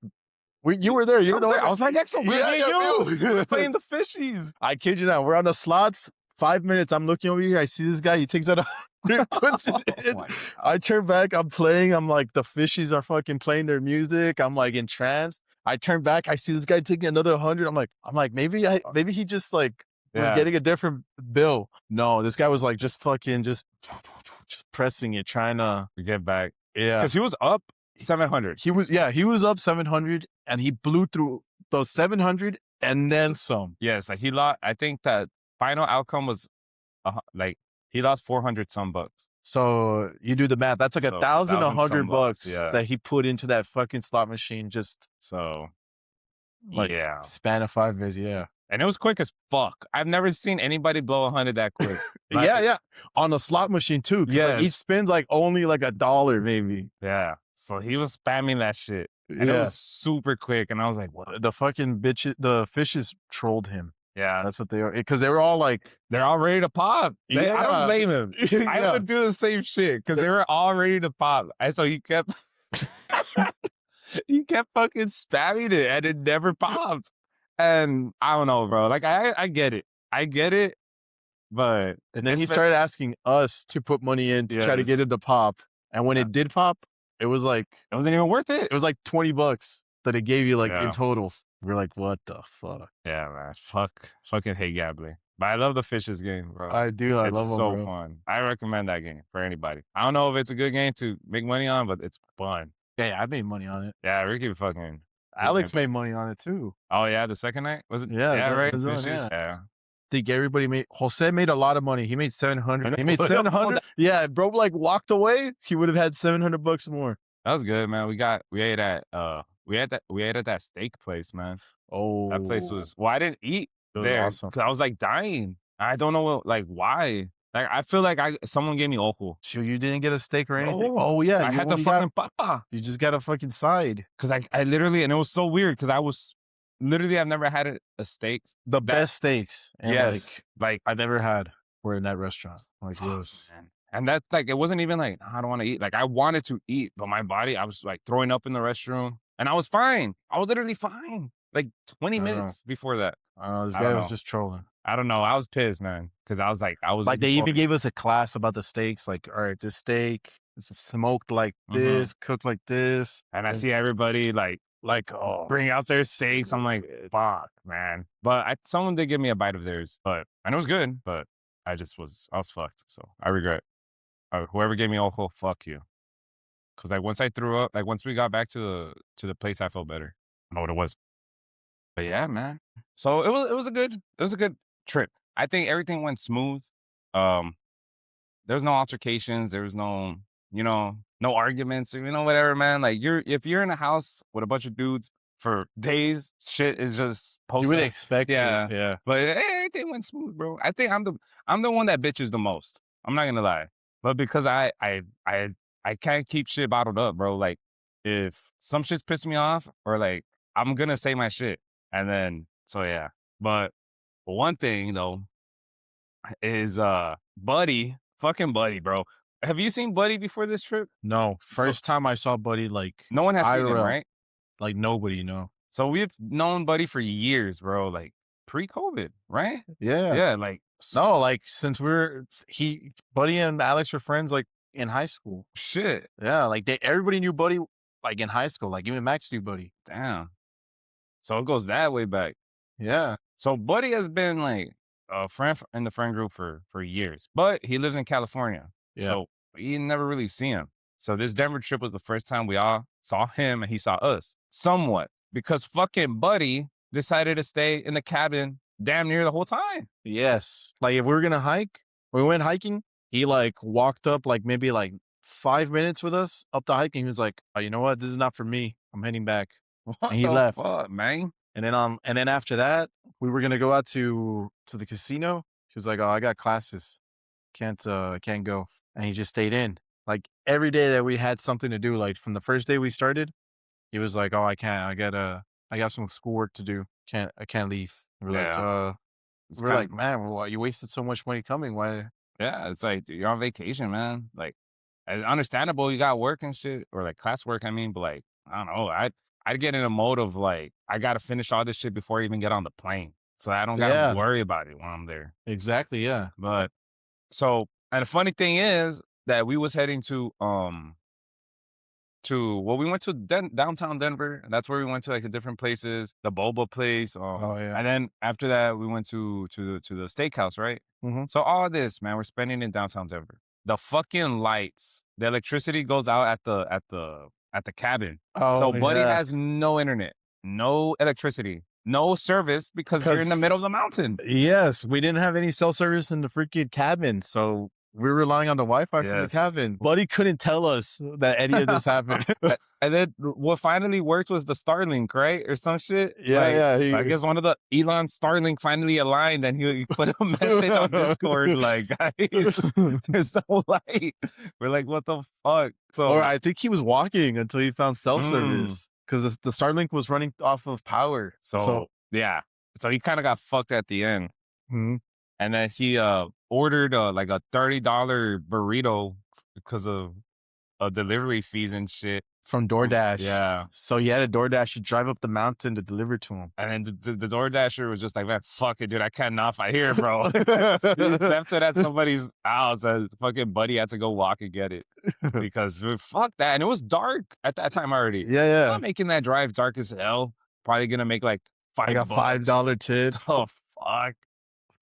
You were there. You were I was right next to him. Yeah, Me yeah, and me. you. We were playing the fishies. I kid you not. We're on the slots. 5 minutes. I'm looking over here. I see this guy. He takes out puts it in. Oh my God. I turn back. I'm playing. I'm like, the fishies are fucking playing their music. I'm like entranced. I turn back. I see this guy taking another 100. I'm like, maybe he just like was Yeah. getting a different bill. No, this guy was like just fucking just pressing it, trying to We get back. yeah. Because he was up 700. He was up 700 and he blew through those 700 and then some. Yes, like he lost. I think that final outcome was like he lost 400 some bucks. So you do the math. That's like So, 1,100 some bucks, bucks yeah. that he put into that fucking slot machine. Just So like yeah, span of 5 years. Yeah. and it was quick as fuck. I've never seen anybody blow 100 that quick. Like, Yeah. On a slot machine too. 'Cause, like, each Yes. spin's like only like $1 maybe. Yeah. So he was spamming that shit, and it Yeah. was super quick. And I was like, what? The fucking bitches, the fishes trolled him. Yeah, That's what they are. Because they were all like, they're all ready to pop. I Yeah. don't blame him. I Yeah. would do the same shit because they were all ready to pop. And so he kept, he kept fucking spamming it, and it never popped. And I don't know, bro. Like I get it, but and then he it's been- started asking us to put money in to try to Yes. get it to pop. And when it did pop, it was like it wasn't even worth it. $20 that it gave you like Yeah. in total. We're like, what the fuck? Yeah, man. Fucking hate gambling. But I love the Fishes game, bro. I do. I It's love them, so bro. fun. I recommend that game for anybody. I don't know if it's a good game to make money on, but it's fun. Yeah, I made money on it. Yeah, Ricky fucking. Alex made money on it too. Oh yeah, the second night was it? Yeah, yeah, that right. was on, Fishes? yeah. think everybody made Jose made a lot of money. He made 700. He made Put up all 700. that. Yeah, bro, like walked away. He would have had $700 more. That was good, man. We ate at that steak place, man. That place Oh, was well, I didn't eat it was there awesome. because I was like dying. I don't know what, like, why. Like, I feel like someone gave me ojo. So you didn't get a steak or anything? No, Oh yeah, I you had the only got fucking papa you just got a fucking side. because I literally, and it was so weird because I was literally, I've never had a steak The that, best steaks and yes, like, I've ever had were in that restaurant. Like it fuck, was man. And that's like, it wasn't even like, I don't want to eat. Like, I wanted to eat, but my body, I was like throwing up in the restroom and I was fine. I was literally fine. Like 20 I don't know. minutes before that. I don't know. This I don't guy was know. just trolling. I don't know. I was pissed, man, because I was like, I was Like looking they even forward. gave us a class about the steaks. Like, all right, this steak is smoked like Mhm. this, cooked like this, And I and see everybody like oh, bring out their steaks. I'm like, shit. fuck, man. But someone did give me a bite of theirs, but and it was good. But I was fucked. So I regret. Whoever gave me ojo, fuck you. Because like once I threw up, like once we got back to the place, I felt better. I know what it was. But yeah, man. So it was a good trip. I think everything went smooth. Um, there was no altercations. There was no, no arguments or, whatever, man. Like if you're in a house with a bunch of dudes for days, shit is just You would posted. expect it, Yeah. yeah. But everything went smooth, bro. I think I'm the one that bitches the most. I'm not gonna lie. But because I can't keep shit bottled up, bro. Like if some shit's pissing me off or like I'm gonna say my shit. And then so yeah. But one thing though is Buddy, fucking Buddy, bro. Have you seen Buddy before this trip? No, So first time I saw Buddy like no one has seen him, IRL, right? like nobody, no. So we've known Buddy for years, bro. Like pre-COVID, right? Yeah. Yeah, like No, like since Buddy and Alex were friends like in high school. shit. Yeah, like everybody knew Buddy like in high school. Like even Max knew Buddy. Damn. So it goes that way back. Yeah. So Buddy has been like a friend in the friend group for years, but he lives in California, Yeah. so we never really see him. So this Denver trip was the first time we all saw him, and he saw us somewhat because fucking Buddy decided to stay in the cabin damn near the whole time. Yes. Like if we were gonna hike, we went hiking, he like walked up like maybe like 5 minutes with us up the hiking. He was like, oh, you know what? This is not for me. I'm heading back. What And he the left. fuck, man? And then after that, we were gonna go out to the casino. He was like, "Oh, I got classes, can't go." And he just stayed in. Like every day that we had something to do, like from the first day we started, he was like, "Oh, I can't. I got some schoolwork to do. I can't leave." And Yeah, it's we're kind like, of "Man, why you wasted so much money coming? Why?" yeah. It's like dude, you're on vacation, man. Like, understandable, you got work and shit, or like classwork. I mean, but like, I don't know. I'd get in a mode of like, I gotta finish all this shit before I even get on the plane, so I don't gotta Yeah, worry about it when I'm there. exactly. Yeah. But so, and the funny thing is that we was heading we went to downtown Denver. And that's where we went to like the different places, the boba place. Oh yeah. And then after that, we went to the steakhouse, right? Hmm. So all of this, man, we're spending in downtown Denver. The fucking lights, the electricity goes out at the cabin. So Oh Buddy yeah. has no internet, no electricity, no service because you're in the middle of the mountain. Yes, we didn't have any cell service in the freaking cabin, so we're relying on the Wi-Fi from the Yes. cabin. Buddy couldn't tell us that any of this happened. And then what finally worked was the Starlink, right? Or some shit. Yeah, Like, yeah. I guess one of the Elon Starlink finally aligned and he put a message on Discord like, guys, there's no light. We're like, what the fuck? So, Or I think he was walking until he found cell Mm. service because the Starlink was running off of power. so yeah. So he kind of got fucked at the end. Mhm. And then he ordered like a $30 burrito because of delivery fees and shit. From DoorDash. Yeah. So he had a DoorDash to drive up the mountain to deliver to him. And then the DoorDasher was just like, man, fuck it, dude. I cannot fight here, bro. He left it at somebody's house. And fucking Buddy had to go walk and get it because fuck that. And it was dark at that time already. Yeah, I'm yeah. not making that drive dark as hell. Probably gonna make like I got $5. $5 tip. Oh fuck.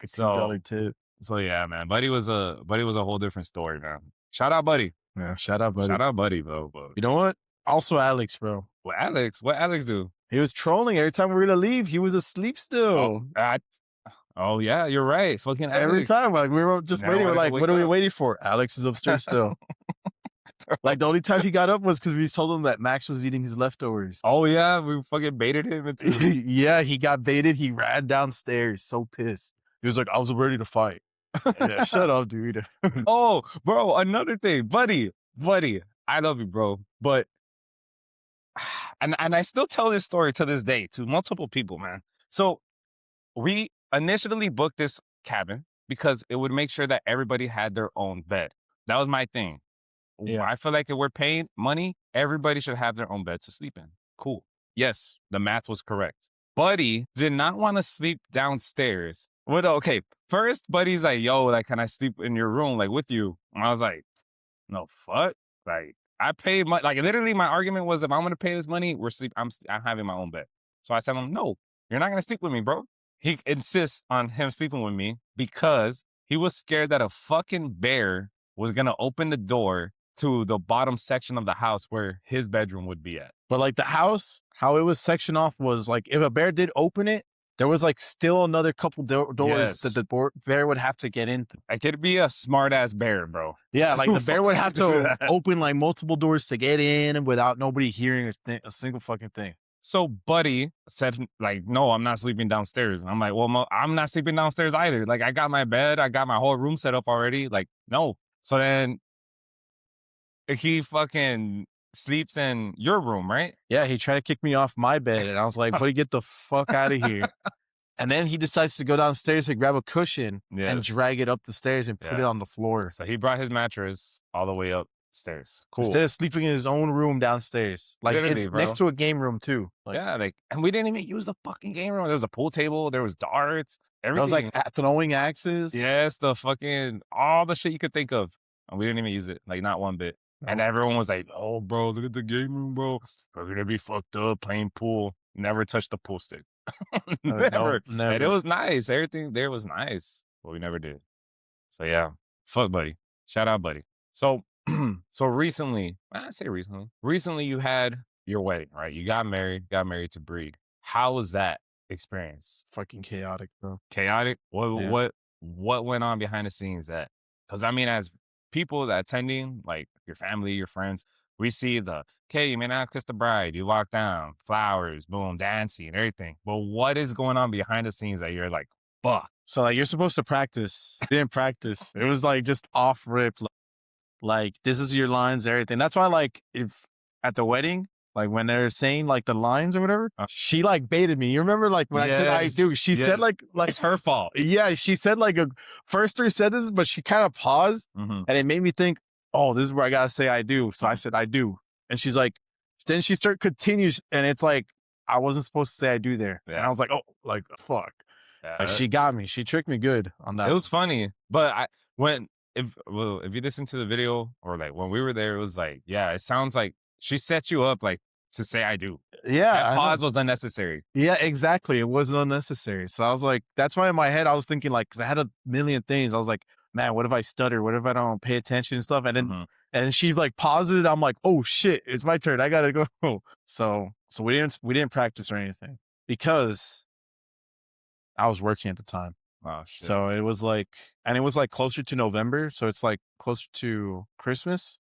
A So $2 tip. so yeah, man. Buddy was a whole different story, man. Shout out Buddy. Yeah, shout out, buddy. Shout out Buddy, bro. But You know what? Also, Alex, bro. what Alex do? He was trolling every time we were gonna leave. He was asleep still. Oh, Oh yeah, you're right. Fucking Every Alex. time, like, we were just Never waiting, we're wanted to like, "What wake are we up. waiting for?" Alex is upstairs still. Like, the only time he got up was because we told him that Max was eating his leftovers. Oh yeah, we fucking baited him into. Yeah, he got baited, he ran downstairs so pissed. He was like, "I was ready to fight." Yeah, shut up, dude. Oh, bro, another thing, buddy, I love you, bro, but and I still tell this story to this day to multiple people, man. So we initially booked this cabin because it would make sure that everybody had their own bed. That was my thing. Yeah. I feel like if we're paying money, everybody should have their own bed to sleep in. Cool. Yes, the math was correct. Buddy did not want to sleep downstairs. Well, okay. First, Buddy's like, yo, like, can I sleep in your room, like with you? And I was like, no, fuck. Like, I paid my, like, literally, my argument was if I'm going to pay this money, I'm having my own bed. So I said, no, you're not going to sleep with me, bro. He insists on him sleeping with me because he was scared that a fucking bear was going to open the door to the bottom section of the house where his bedroom would be at. But, like, the house, how it was sectioned off was, like, if a bear did open it, there was, like, still another couple doors that Yes. the bear would have to get in. Like, it'd be a smart ass bear, bro. Yeah, like, the bear would have Do to that. open, like, multiple doors to get in without nobody hearing a single fucking thing. So Buddy said, like, no, I'm not sleeping downstairs. And I'm like, well, I'm not sleeping downstairs either. Like, I got my bed, I got my whole room set up already. Like, no. So then he fucking sleeps in your room, right? Yeah, he tried to kick me off my bed, and I was like, "Buddy, get the fuck out of here." And then he decides to go downstairs to grab a cushion and Yes. drag it up the stairs and put Yeah. it on the floor. So he brought his mattress all the way upstairs. Cool. Instead of sleeping in his own room downstairs. Like, Literally, it's bro. next to a game room too. Like, Yeah, like, and we didn't even use the fucking game room. There was a pool table, there was darts, I was like everything. throwing axes. Yes, the fucking all the shit you could think of. And we didn't even use it, like not one bit. And No, everyone was like, "Oh, bro, look at the game room, bro. We're gonna be fucked up playing pool." Never touched the pool stick. no, Never. And it never. was nice. Everything there was nice, but we never did. So yeah, fuck, buddy. Shout out, buddy. So, so recently, I say recently. Recently, you had your wedding, right? You got married to Bree. How was that experience? Fucking chaotic, bro. Chaotic? What Yeah. what what went on behind the scenes that? Because I mean, as people that attending, like your family, your friends, we see the okay, you may not kiss the bride, you walk down, flowers, boom, dancing, and everything. But what is going on behind the scenes that you're like, fuck? So, like, you're supposed to practice. Didn't practice. It was like just off rip. Like, this is your lines, everything. That's why, like, if at the wedding, like, when they're saying, like, the lines or whatever, she, like, baited me. You remember, like, when I said I Yes, do, she said, yes. like, It's her fault. yeah, she said, like, a first 3 sentences, but she kind of paused, Mhm. and it made me think, "Oh, this is where I gotta say I do." So I said, "I do." And she's like then she continues, and it's like, I wasn't supposed to say I do there. And I Yeah. was like, "Oh, like, fuck." Like, Yeah. she got me. She tricked me good on that It was one. funny, but when if you listen to the video or like when we were there, it was like, yeah, it sounds like she set you up like to say I do. Yeah, That I know. pause was unnecessary. Yeah, exactly. It wasn't unnecessary. So I was like, that's why in my head I was thinking like, because I had a million things. I was like, man, what if I stutter? What if I don't pay attention and stuff? Mhm. And she like paused it. I'm like, oh shit, it's my turn. I gotta go. So we didn't practice or anything because I was working at the time. Oh shit. So it was like, and it was like closer to November. So it's like closer to Christmas.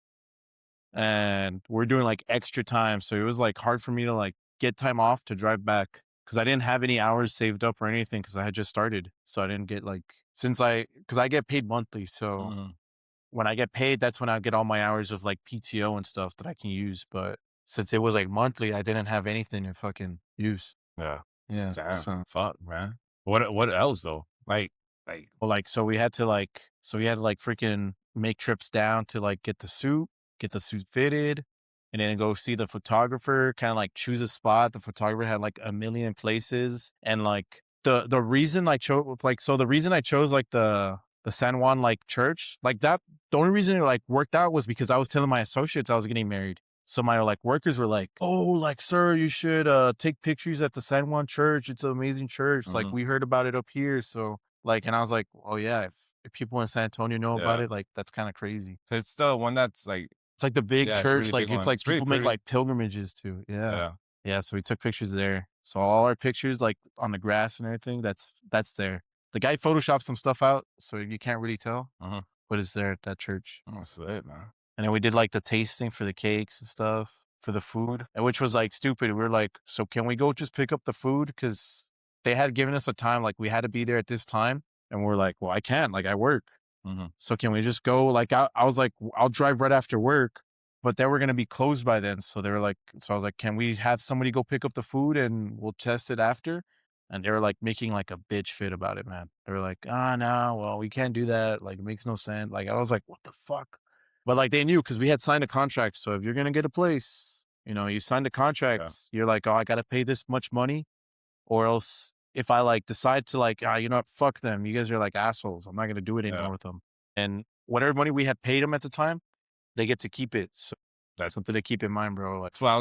And we're doing like extra time. So it was like hard for me to like get time off to drive back because I didn't have any hours saved up or anything because I had just started. So I didn't get like, because I get paid monthly. So Mhm. when I get paid, that's when I get all my hours of like PTO and stuff that I can use. But since it was like monthly, I didn't have anything to fucking use. Yeah. Yeah. Damn. So, Fuck, man. What else though? Like well, like, so we had to like freaking make trips down to like get the suit fitted, and then go see the photographer, kind of like choose a spot. The photographer had like a million places. And like the reason I chose the reason I chose like the San Juan like church, like that, the only reason it like worked out was because I was telling my associates I was getting married. So my like workers were like, "Oh, like sir, you should take pictures at the San Juan church. It's an amazing church. Like mhm. we heard about it up here." So like, and I was like, "Oh yeah, if people in San Antonio know about Yeah. it, like that's kind of crazy." It's the one that's like, It's like the big yeah, it's a really church, big like it's one. like It's really people make pretty. like pilgrimages to. Yeah. Yeah. Yeah, so we took pictures there. So all our pictures like on the grass and everything, that's there. the guy photoshopped some stuff out, so you can't really tell Uh-huh. what is there at that church. That's lit, man. And then we did like the tasting for the cakes and stuff for the food, and which was like stupid. We were like, so can we go just pick up the food? Cause they had given us a time, like we had to be there at this time. And we're like, well, I can't, like I work. Mhm. So can we just go? Like I was like, I'll drive right after work, but they were gonna be closed by then. So they were like, so I was like, can we have somebody go pick up the food and we'll test it after? And they were like making like a bitch fit about it, man. They were like, ah, no, well, we can't do that. Like, it makes no sense. Like, I was like, what the fuck? But like they knew because we had signed a contract. So if you're gonna get a place, you signed a Yeah. contract, you're like, oh, I gotta pay this much money, or else if I like decide to like, you know what, fuck them. You guys are like assholes. I'm not gonna do it Yeah. anymore with them. And whatever money we had paid them at the time, they get to keep it. So That's something to keep in mind, bro. Like, what I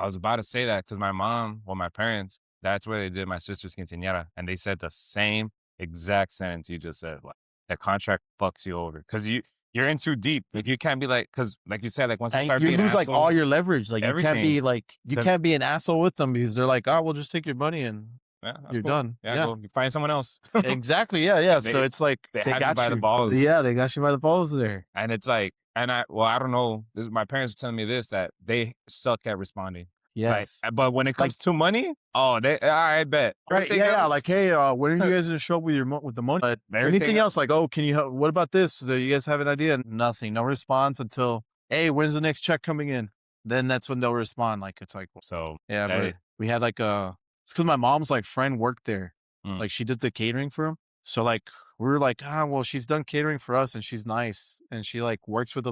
was about to say that because my mom, well, my parents, that's where they did my sister's quinceañera, and they said the same exact sentence you just said. Like, that contract fucks you over because you're in too deep. Like, you can't be like, because like you said, like once you and start you being lose like all assholes, your leverage. Like everything. you Because can't be an asshole with them because they're like, oh, we'll just take your money and yeah, that's you're cool. done. Yeah, Yeah. go you find someone else. Exactly. Yeah, yeah. Like So it's like they they have you got by the you. balls. Yeah, they got you by the balls there. And it's like, well, I don't know. My parents were telling me this that they suck at responding. Like, Yes. but when it Like, comes to money, oh, they all right, bet. right. Everything Yeah, yeah. else, Like, hey, when are you guys gonna show up with with the money? But everything anything else, else. like, oh, can you help? What about this? Do you guys have an idea? Nothing. No response until, hey, when's the next check coming in? Then that's when they'll respond. Like, it's like, So yeah, but they, we had like it's because my mom's like friend worked there. mm, Like she did the catering for him. So like we were like, well, she's done catering for us and she's nice and she like works with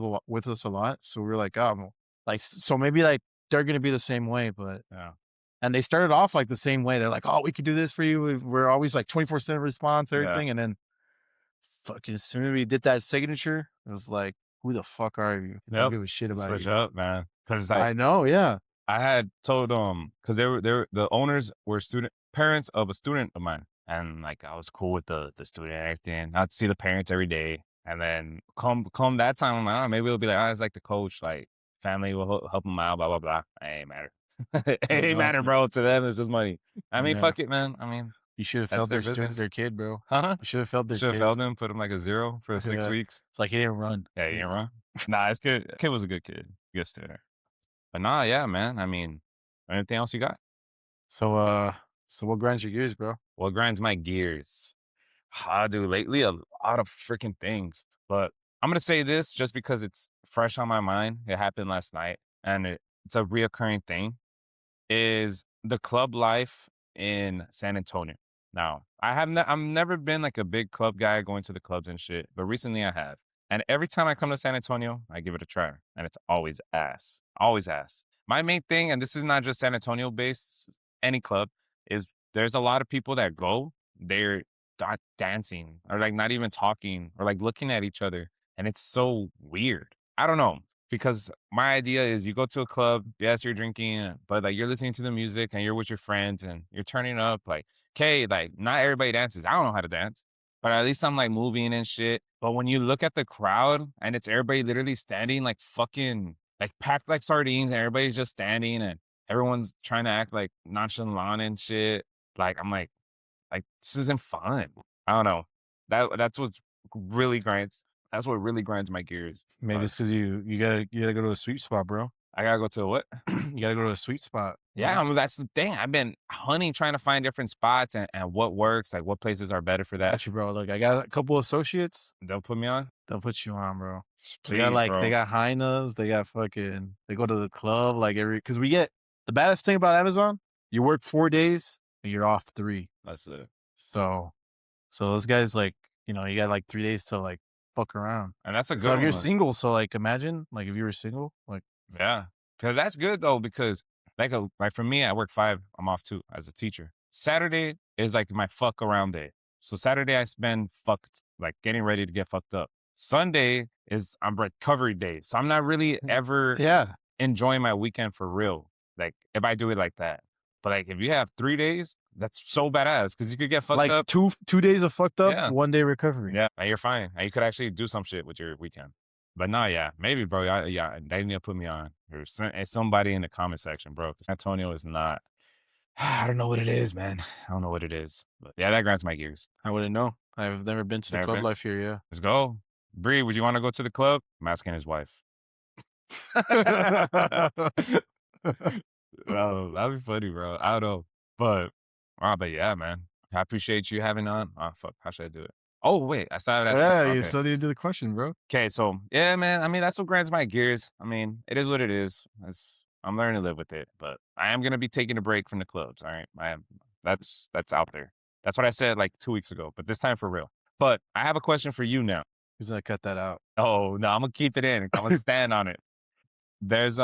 us a lot. So we were like, oh, well, like so maybe like they're gonna be the same way, but yeah, and they started off like the same way. They're like, oh, we can do this for you. We're always like 24/7 response, yeah, everything. And then fucking as soon as we did that signature, it was like, who the fuck are you? Don't yep. give a shit about Switch you. up, man. Because like I know, yeah. I had told because they were the owners were student parents of a student of mine, and like I was cool with the student and everything. I'd see the parents every day, and then come that time, I'm like, oh, maybe it'll be like, oh, it's like the coach, like family will help them out, blah blah blah. It ain't matter. It I ain't know. matter, bro. To them, it's just money. I mean, Yeah. fuck it, man. I mean, You should have that's felt their business, their kid, bro. huh? You should have felt their Should have kid. failed him, put him like a 0 for 6 Yeah. weeks. It's like he didn't run. Yeah, you ain't wrong. Nah, it's good. Kid was a good kid. Good student. But nah, yeah, man. I mean, anything else you got? So, so what grinds your gears, bro? What grinds my gears? I do lately a lot of freaking things, but I'm gonna say this just because it's fresh on my mind. It happened last night, and it's a reoccurring thing. Is the club life in San Antonio. Now, I've never been like a big club guy going to the clubs and shit, but recently I have. And every time I come to San Antonio, I give it a try, and it's always ass. Always ass. My main thing, and this is not just San Antonio based, any club, is there's a lot of people that go, they're not dancing or like not even talking or like looking at each other. And it's so weird. I don't know. Because my idea is you go to a club, yes, you're drinking, but like you're listening to the music and you're with your friends and you're turning up. Like, okay, like not everybody dances. I don't know how to dance, but at least I'm like moving and shit. But when you look at the crowd and it's everybody literally standing like fucking like packed like sardines and everybody's just standing and everyone's trying to act like nonchalant and shit. Like, I'm like this isn't fun. I don't know. That's what's really grinds. That's what really grinds my gears. Maybe it's because you gotta go to a sweet spot, bro. I gotta go to a what? You gotta go to a sweet spot. You Yeah, know? I mean, that's the thing. I've been hunting, trying to find different spots and what works, like what places are better for that. Got you, bro. Look, I got a couple associates. They'll put me on. They'll put you on, bro. Please, They bro. got Heinas. They got fucking. They go to the club like because we get the baddest thing about Amazon. You work 4 days and you're off 3. That's it. So those guys like you got like 3 days to like fuck around. And that's a So good if you're one. single, so like imagine like if you were single, like Yeah. Because that's good though, because like for me, I work 5, I'm off 2 as a teacher. Saturday is like my fuck around day. So Saturday I spend fucked, like getting ready to get fucked up. Sunday is I'm recovery day. So I'm not really ever yeah, enjoying my weekend for real. Like if I do it like that. But like if you have 3 days, that's so badass because you could get fucked like up. 2 days of fucked up, Yeah. 1 day recovery. Yeah. And you're fine. And you could actually do some shit with your weekend. But no, yeah, maybe, bro. Yeah, they need to put me on. Or somebody in the comment section, bro. Because Antonio is not. I don't know what it is, man. I don't know what it is. But yeah, that grinds my gears. I wouldn't know. I've never been to the Never club been? life here, Let's go. Bree, would you want to go to the club? I'm asking his wife. yeah. Oh, that'd be funny, bro. I don't know. But yeah, man. I appreciate you having on. Oh, fuck. How should I do it? Oh, wait. I started asking. Yeah, you Okay. still didn't do the question, bro. Okay. So, yeah, man. I mean, that's what grinds my gears. I mean, it is what it is. I'm learning to live with it. But I am going to be taking a break from the clubs. All right. I am. That's out there. That's what I said like 2 weeks ago, but this time for real. But I have a question for you now. He's gonna cut that out. Oh, no, I'm going to keep it in. I'm going to stand on it. There's, It's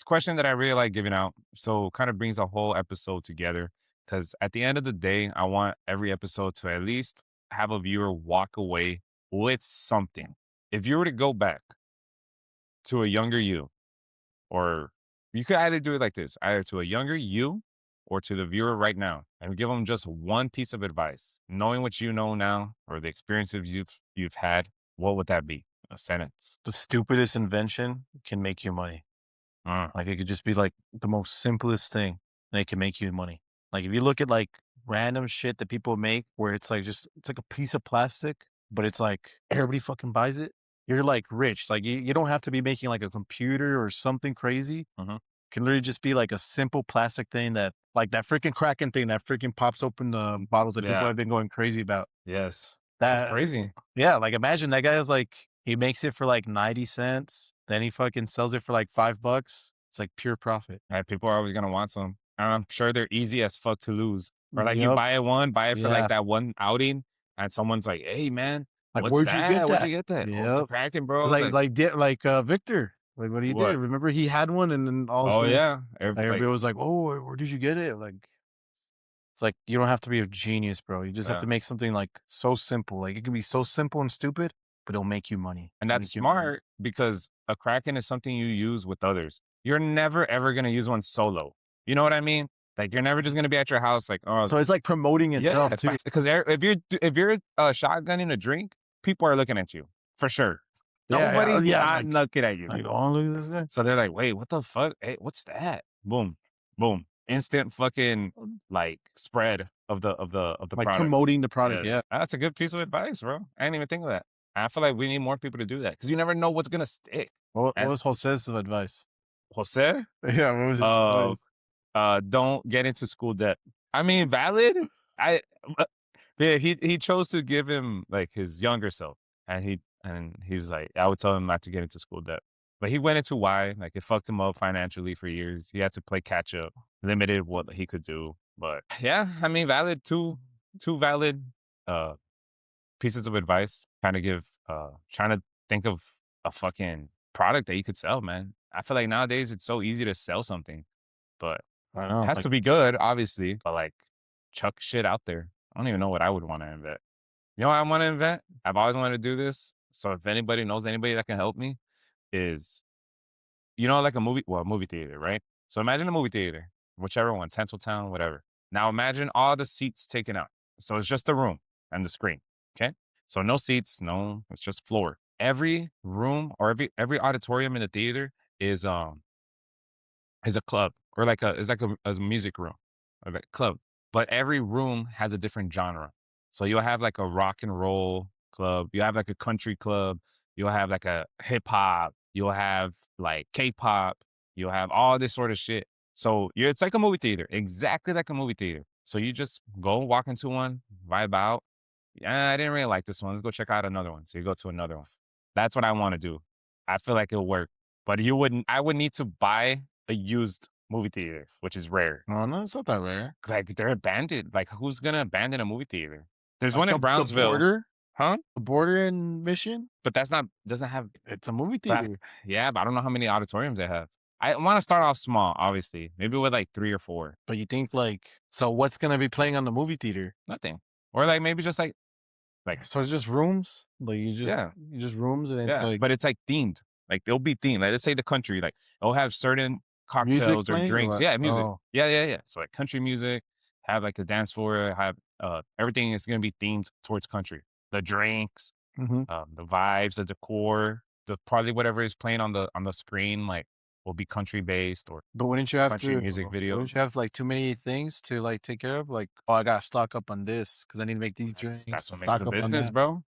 a question that I really like giving out. So kind of brings a whole episode together. Because at the end of the day, I want every episode to at least have a viewer walk away with something. If you were to go back to a younger you, or you could either do it like this, either to a younger you or to the viewer right now, and give them just one piece of advice, knowing what you know now or the experiences you've had, what would that be? A sentence. The stupidest invention can make you money. Mm, Like, it could just be, like, the most simplest thing, and it can make you money. Like, if you look at, like, random shit that people make where it's, like, just it's like a piece of plastic, but it's, like, everybody fucking buys it, you're, like, rich. Like, you don't have to be making, like, a computer or something crazy. It mhm. can literally just be, like, a simple plastic thing that like, that freaking Kraken thing that freaking pops open the bottles that people Yeah. have been going crazy about. Yes. That's That crazy. yeah, like, imagine that guy is, like he makes it for, like, 90 cents, then he fucking sells it for, like, $5. It's, like, pure profit. Right, people are always gonna want some, and I'm sure they're easy as fuck to lose. Or like you Yep. buy it for like Yeah. that one outing, and someone's like, "Hey man, Like, what's "Where'd you get that? Where'd you that?" get that?" "Oh, it's a Yep. Kraken, bro." Like Like, like, di like, Victor, like, what he did. what? Remember he had one and then all of a Oh sudden, yeah, like, like, everybody was like, "Oh, where did you get it?" Like, it's like, you don't have to be a genius, bro. You just have to yeah, make something, like, so simple. Like, it can be so simple and stupid, but it'll make you money. and It'll that's make you money. smart because a Kraken is something you use with others. You're never ever gonna use one solo. You know what I mean? Like you're never just gonna be at your house like, oh So it's, like, promoting yeah, itself too. because if you're shotgunning a drink, people are looking at you for sure. Yeah, yeah, Nobody's yeah, not looking at you. like, "Oh, look at this guy." So they're like, "Wait, what the fuck? Hey, what's that?" Boom, boom, instant fucking like spread of the Like, product. promoting the product, yeah. Yes, that's a good piece of advice, bro. I didn't even think of that. I feel like we need more people to do that because you never know what's gonna stick. What And was Jose's advice? Jose, Yeah, what was his uh, advice? don't get into school debt. I mean, valid. I uh, yeah, he chose to give him like his younger self, and he's like, I would tell him not to get into school debt, but he went into why like it fucked him up financially for years. He had to play catch up, limited what he could do. But yeah, I mean, valid two valid uh pieces of advice. Trying to think of a fucking product that you could sell, man. I feel like nowadays it's so easy to sell something, but I it know, has like to be good, obviously, but, like, chuck shit out there. I don't even know what I would wanna invent. You know what I wanna invent? I've always wanted to do this, so if anybody knows anybody that can help me, is like a movie theater, right? So imagine a movie theater, whichever one, Tinseltown, whatever. Now imagine all the seats taken out. So it's just the room and the screen, okay? So no seats, no, it's just floor. Every room or every auditorium in the theater is, um is a club or like a music room or like club, but every room has a different genre. So you'll have like a rock and roll club, you have like a country club, you'll have like a hip hop, you'll have like K-pop, you'll have all this sort of shit. So it's like a movie theater, exactly like a movie theater. So you just go walk into one, vibe out. Yeah, I didn't really like this one. Let's go check out another one. So you go to another one. That's what I want to do. I feel like it'll work. But I would need to buy a used movie theater, which is rare. no, no, it's not that rare. Like they're abandoned. Like who's gonna abandon a movie theater? There's Like one in Brownsville, huh? the border in Michigan, But that's not doesn't have it's a movie but theater. yeah, but I don't know how many auditoriums they have. I want to start off small, obviously. Maybe with like 3 or 4. But you think, like so what's gonna be playing on the movie theater? Nothing. Or like maybe just like So it's just rooms? Like, yeah. you just rooms and it's, Yeah, like, but it's like themed. Like they'll be themed. Like let's say the country, like it'll have certain music cocktails or playing or drinks. what? Yeah, music. Oh, Yeah, yeah, yeah. So like country music, have like the dance floor, have everything is gonna be themed towards country. The drinks, mhm. the vibes, the decor, the probably whatever is playing on the screen, like will be country based or But country music videos. wouldn't you have, like, too many things to, like, take care of? Like, "Oh, I gotta stock up on this because I need to make these That's drinks, what makes stock the up on business, that." bro.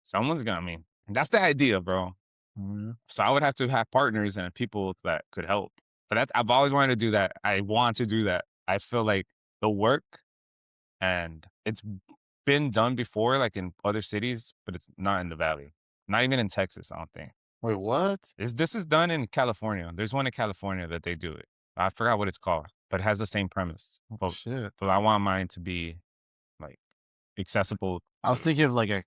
Someone's gonna, I mean, that's the idea, bro. Mhm. So I would have to have partners and people that could help. But that's, I've always wanted to do that. I want to do that. I feel like the work, and it's been done before, like in other cities, but it's not in the valley. Not even in Texas, I don't think. Wait, what? This is done in California. There's one in California that they do it. I forgot what it's called, but it has the same premise. Oh, But shit. I want mine to be like accessible I was to. thinking of, like,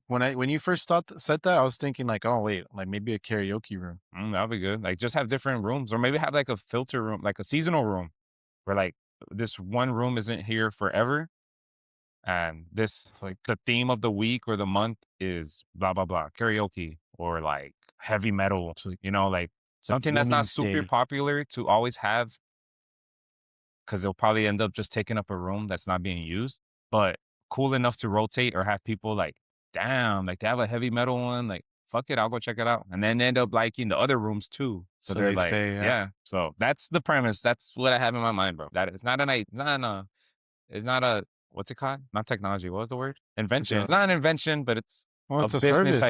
when you first said that, I was thinking, like, "Oh, wait, like, maybe a karaoke room." That'll be good. Like, just have different rooms, or maybe have like a filter room, like a seasonal room, where like this one room isn't here forever, and this It's like the theme of the week or the month is blah blah blah karaoke or like heavy metal. it's like Like like something that's not women's super day. popular to always have, because they'll probably end up just taking up a room that's not being used, but cool enough to rotate or have people like, damn, like they have a heavy metal one, like fuck it, I'll go check it out. And then end up liking the other rooms too. So So they're they like, stay, yeah. yeah. So that's the premise. That's what I have in my mind, bro. That it's not a night, no, no. It's not a, what's it called? Not technology. What was the word? It's like Invention. a It's not an invention, but it's well, a it's a service.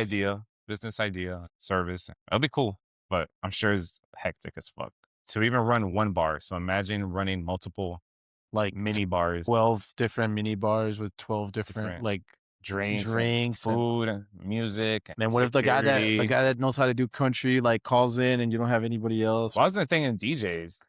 business idea, service. It'll be cool, but I'm sure it's hectic as fuck to even run one bar. So imagine running multiple Like mini bars, 12 different mini bars with 12 different, different like, drinks and drinks, and food and music and then what if the security. guy that knows how to do country, like, calls in and you don't have anybody else? Well, I wasn't thinking DJs.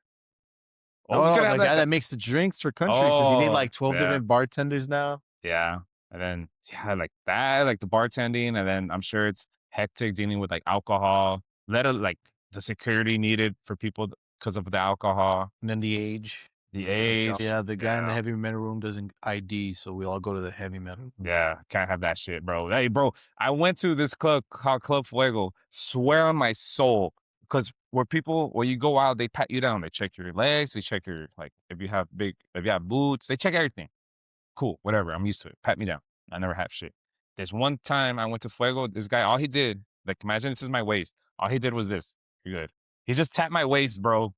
Oh, No, we no, could have the like guy a, that makes the drinks for country because you need, oh, like, 12 yeah, different bartenders now. yeah. And then, yeah, like that, like the bartending. And then I'm sure it's hectic dealing with like alcohol, like the security needed for people because of the alcohol, And then the age. the It's like, "Oh, age. yeah, the guy in the Yeah. heavy metal room doesn't ID, so we all go to the heavy metal room." Yeah, can't have that shit, bro. Hey, bro, I went to this club called Club Fuego. Swear on my soul, because where you go out, they pat you down. They check your legs. They check your like if you have boots. They check everything. Cool, whatever. I'm used to it. Pat me down. I never have shit. There's one time I went to Fuego. This guy, all he did, like, imagine this is my waist. All he did was this. You're good. He just tapped my waist, bro.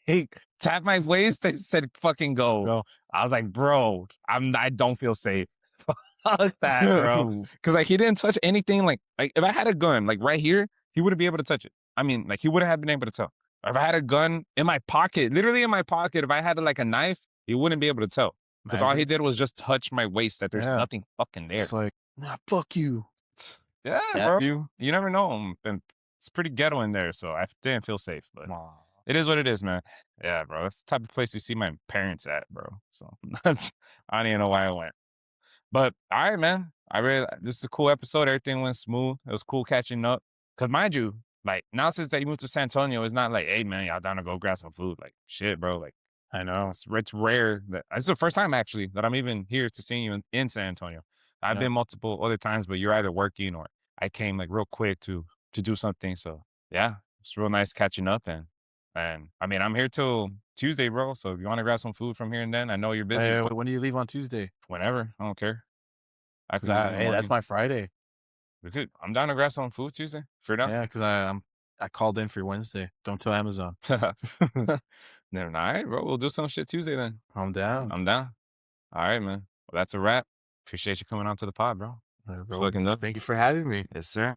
He tapped my waist and said, "Fucking go." Go. I was like, bro, I don't feel safe. Fuck that, bro. Cause like he didn't touch anything. Like if I had a gun, like right here, he wouldn't be able to touch it. I mean, like he wouldn't have been able to tell. If I had a gun in my pocket, literally in my pocket, if I had like a knife, he wouldn't be able to tell. Because all he Imagine. did was just touch my waist, that there's Yeah. nothing fucking there. Just like, "Nah, fuck you." Yeah, Stab bro. you. You never know. And it's pretty ghetto in there, so I didn't feel safe. But Aw. it is what it is, man. Yeah, bro. That's the type of place you see my parents at, bro. So I don't even know why I went. But all right, man. I really, this is a cool episode. Everything went smooth. It was cool catching up. Cause mind you, like now since that you moved to San Antonio, it's not like, hey man, y'all down to go grab some food. Like shit, bro. Like I know. it's rare that it's the first time actually that I'm even here to seeing you in San Antonio. I've Yeah. been multiple other times, but you're either working or I came like real quick to do something. So yeah, it's real nice catching up and I mean I'm here till Tuesday, bro. So if you want to grab some food from here and then, I know you're busy, Hey, but when do you leave on Tuesday? whenever, I don't care. I 'Cause can leave in the hey, that's morning. my Friday. I'm down to grab some food Tuesday. Fair enough. Yeah, 'cause I called in for Wednesday. Don't tell Amazon. Never mind. All right, bro. We'll do some shit Tuesday then. I'm down. I'm down. All right, man. Well, that's a wrap. Appreciate you coming on to the pod, bro. Alright, It's bro. looking up. Thank you for having me. Yes, sir.